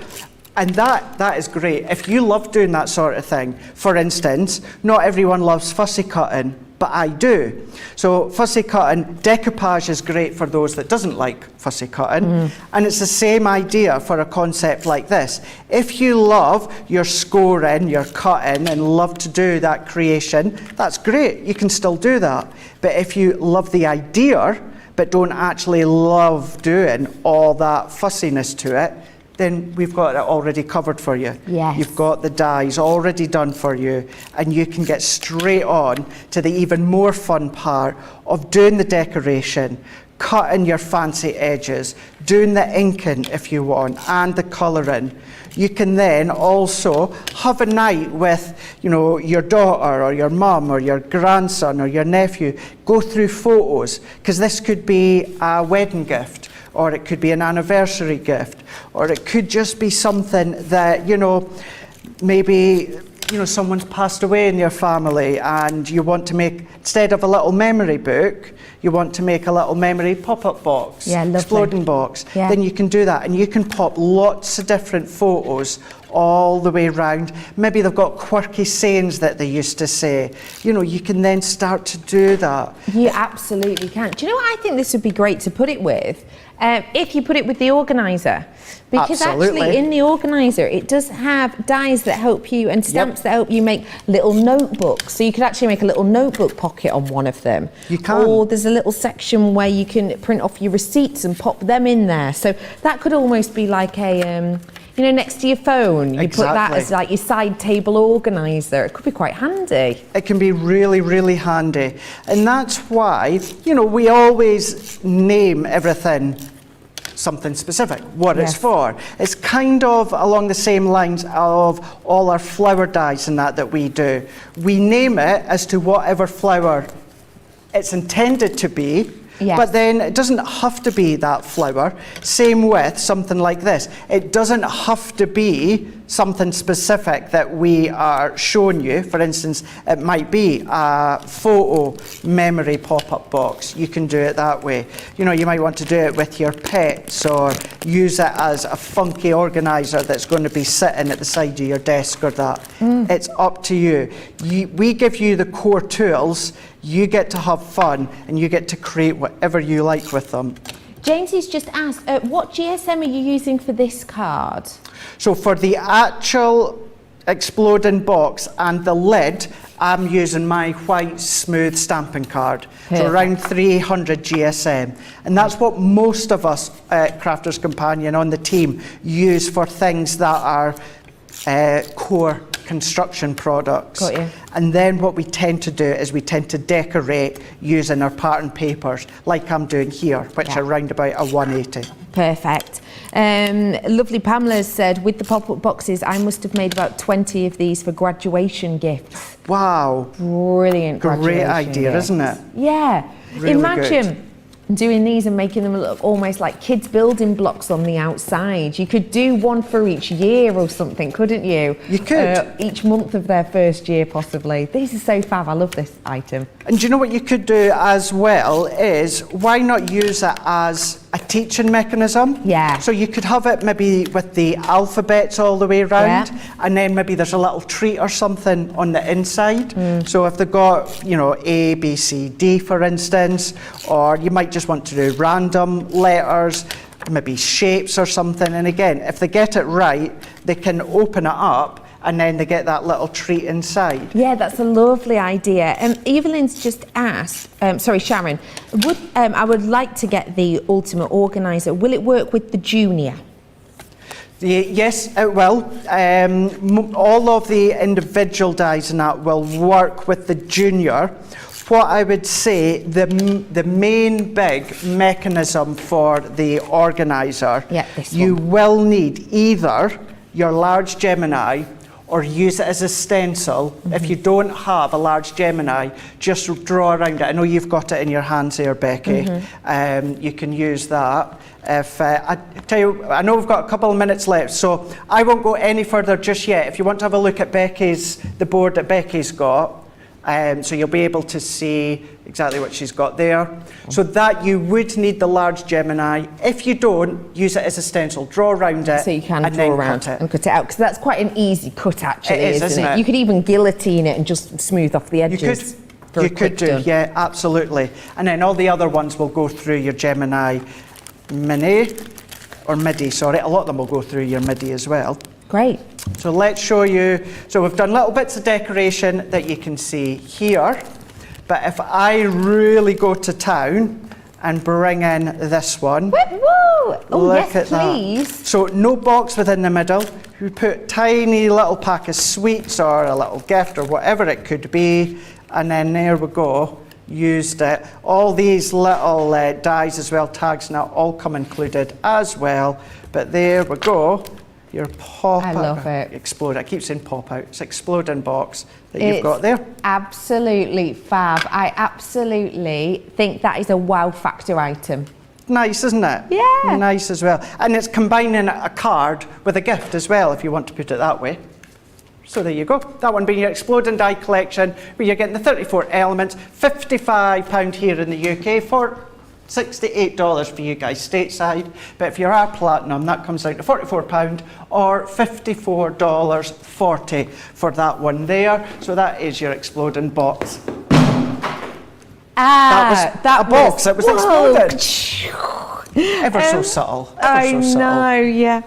And that is great. If you love doing that sort of thing, for instance, not everyone loves fussy cutting, but I do. So fussy cutting, decoupage is great for those that doesn't like fussy cutting. And it's the same idea for a concept like this. If you love your scoring, your cutting, and love to do that creation, that's great. You can still do that. But if you love the idea, but don't actually love doing all that fussiness to it, then we've got it already covered for you. Yes. You've got the dies already done for you, and you can get straight on to the even more fun part of doing the decoration, cutting your fancy edges, doing the inking if you want, and the colouring. You can then also have a night with, you know, your daughter or your mum or your grandson or your nephew, go through photos, because this could be a wedding gift, or it could be an anniversary gift, or it could just be something that, you know, maybe, you know, someone's passed away in your family and you want to make, instead of a little memory book, you want to make a little memory pop-up box, exploding box. Yeah. Then you can do that, and you can pop lots of different photos all the way around. Maybe they've got quirky sayings that they used to say. You know, you can then start to do that. You absolutely can. Do you know what I think this would be great to put it with? If you put it with the organiser. Because actually in the organiser it does have dies that help you and stamps that help you make little notebooks. So you could actually make a little notebook pocket on one of them. You can. Or there's a little section where you can print off your receipts and pop them in there. So that could almost be like a, you know, next to your phone. You put that as like your side table organiser. It could be quite handy. It can be really, really handy. And that's why, you know, we always name everything something specific, what it's for. It's kind of along the same lines of all our flower dies and that we do. We name it as to whatever flower it's intended to be, but then it doesn't have to be that flower. Same with something like this. It doesn't have to be something specific that we are showing you. For instance, it might be a photo memory pop-up box. You can do it that way. You know, you might want to do it with your pets, or use it as a funky organiser that's going to be sitting at the side of your desk or that. It's up to you. We give you the core tools. You get to have fun, and you get to create whatever you like with them. James's just asked, what GSM are you using for this card? So for the actual exploding box and the lid, I'm using my white smooth stamping card. So around 300 GSM. And that's what most of us at Crafters Companion on the team use for things that are core construction products. Got you. And then what we tend to do is we tend to decorate using our pattern papers, like I'm doing here, which are around about a 180. Perfect. Lovely Pamela said, with the pop-up boxes, I must have made about 20 of these for graduation gifts. Wow. Brilliant. Great idea, gifts. Isn't it? Yeah. Really Imagine good. doing these and making them look almost like kids building blocks on the outside. You could do one for each year or something, couldn't you? You could. Each month of their first year, possibly. These are so fab. I love this item. And do you know what you could do as well is, why not use it as a teaching mechanism? Yeah. So you could have it maybe with the alphabets all the way around, and then maybe there's a little treat or something on the inside. So if they've got, you know, A, B, C, D, for instance, or you might just want to do random letters, maybe shapes or something. And again, if they get it right, they can open it up and then they get that little treat inside. Yeah, that's a lovely idea. Evelyn's just asked, sorry, Sharon, I would like to get the Ultimate Organiser. Will it work with the Junior? Yes, it will. All of the individual dies and that will work with the Junior. What I would say, the main big mechanism for the organiser, you will need either your large Gemini or use it as a stencil. If you don't have a large Gemini, just draw around it. I know you've got it in your hands there, Becky. You can use that. If I tell you, I know we've got a couple of minutes left, so I won't go any further just yet. If you want to have a look at the board that Becky's got, so you'll be able to see exactly what she's got there. So that you would need the large Gemini. If you don't, use it as a stencil. Draw around it. So you can and draw then around cut it. and cut it out, because that's quite an easy cut, actually, It is, isn't isn't it? You could even guillotine it and just smooth off the edges. You could do, yeah, absolutely. And then all the other ones will go through your Gemini Mini, or MIDI, sorry. A lot of them will go through your MIDI as well. Great. So let's show you. So we've done little bits of decoration that you can see here. But if I really go to town and bring in this one. Whoa! Oh, Look yes, at please. that. So no box within the middle. We put tiny little pack of sweets or a little gift or whatever it could be. And then there we go. Used it. All these little dies as well, tags now, all come included as well. But there we go. Your pop out. I love it. Explode. I keep saying pop out. It's exploding box that you've got there. Absolutely fab. I absolutely think that is a wow factor item. Nice, isn't it? Yeah. Nice as well. And it's combining a card with a gift as well, if you want to put it that way. So there you go. That one being your exploding die collection, where you're getting the 34 elements, £55 here in the UK for $68 for you guys stateside. But if you're our platinum, that comes out to £44 or $54.40 for that one there. So that is your exploding box. That was a box that was exploded. Ever so subtle. I know, yeah.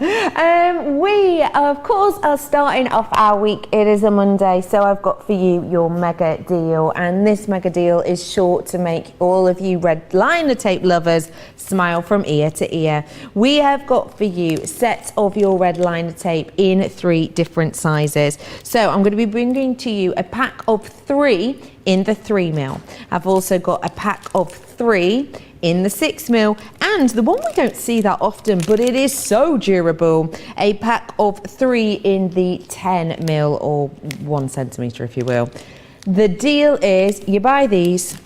We, of course, are starting off our week. It is a Monday, so I've got for you your mega deal. And this mega deal is sure to make all of you red liner tape lovers smile from ear to ear. We have got for you sets of your red liner tape in 3 different sizes. So I'm going to be bringing to you a pack of 3 in the 3mm. I've also got a pack of 3 in the 6mm, and the one we don't see that often, but it is so durable, a pack of 3 in the 10mm, or 1 centimetre if you will. The deal is you buy these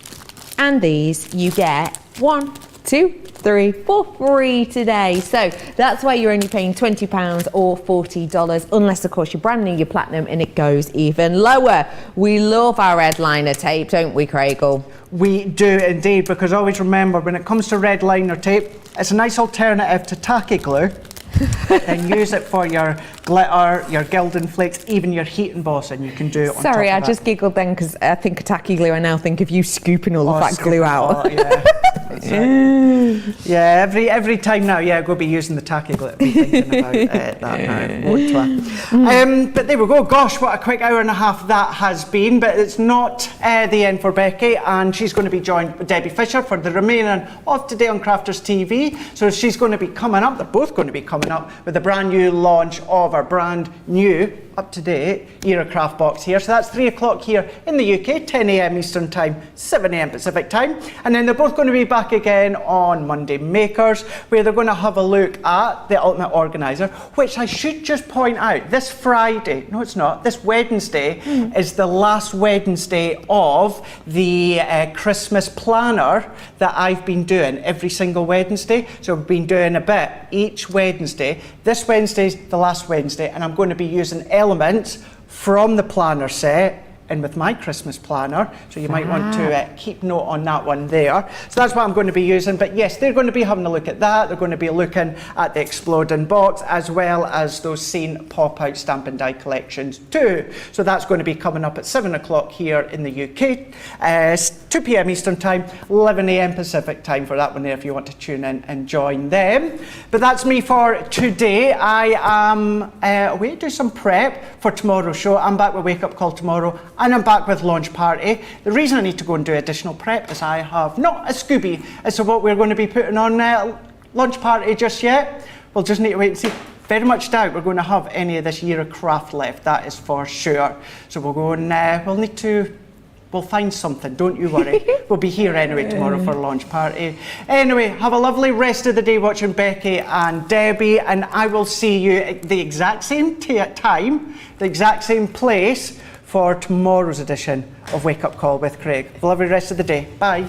and these, you get 1, 2, 3 for free today. So that's why you're only paying £20 or $40, unless of course you're brand new, you're platinum, and it goes even lower. We love our red liner tape, don't we, Craig? We do indeed, because always remember, when it comes to red liner tape, it's a nice alternative to tacky glue. And use it for your glitter, your gilding flakes, even your heat embossing. You can do it on top of Sorry, I that. just giggled then because I think of tacky glue. I now think of you scooping all of that glue out. Oh, yeah. Yeah, every time now, yeah, we'll be using the tacky glue. Be thinking about that now, won't we? But there we go. Gosh, what a quick hour and a half that has been. But it's not the end for Becky, and she's going to be joined with Debbie Fisher for the remaining of Today on Crafters TV. So she's going to be coming up. They're both going to be coming up with a brand new launch of our brand new up-to-date Era Craft box here. So that's 3 o'clock here in the UK, 10 a.m. Eastern Time, 7 a.m. Pacific Time. And then they're both going to be back again on Monday Makers, where they're going to have a look at the Ultimate Organiser, which I should just point out, this Friday, no it's not, this Wednesday is the last Wednesday of the Christmas planner that I've been doing every single Wednesday. So we've been doing a bit each Wednesday. This Wednesday's the last Wednesday, and I'm going to be using elements from the planner set and with my Christmas planner, so you might want to keep note on that one there. So that's what I'm going to be using, but yes, they're going to be having a look at that. They're going to be looking at the exploding box as well as those scene pop-out stamp and die collections too. So that's going to be coming up at 7 o'clock here in the UK, 2 p.m. Eastern Time, 11 a.m. Pacific Time for that one there if you want to tune in and join them. But that's me for today. I am away to do some prep for tomorrow's show. I'm back with Wake Up Call tomorrow, and I'm back with Launch Party. The reason I need to go and do additional prep is I have not a Scooby as to what we're going to be putting on Launch Party just yet. We'll just need to wait and see. Very much doubt we're going to have any of this year of craft left, that is for sure. So we'll go and we'll find something, don't you worry. We'll be here anyway tomorrow for Launch Party. Anyway, have a lovely rest of the day watching Becky and Debbie, and I will see you at the exact same time, the exact same place for tomorrow's edition of Wake Up Call with Craig. Have a lovely rest of the day. Bye.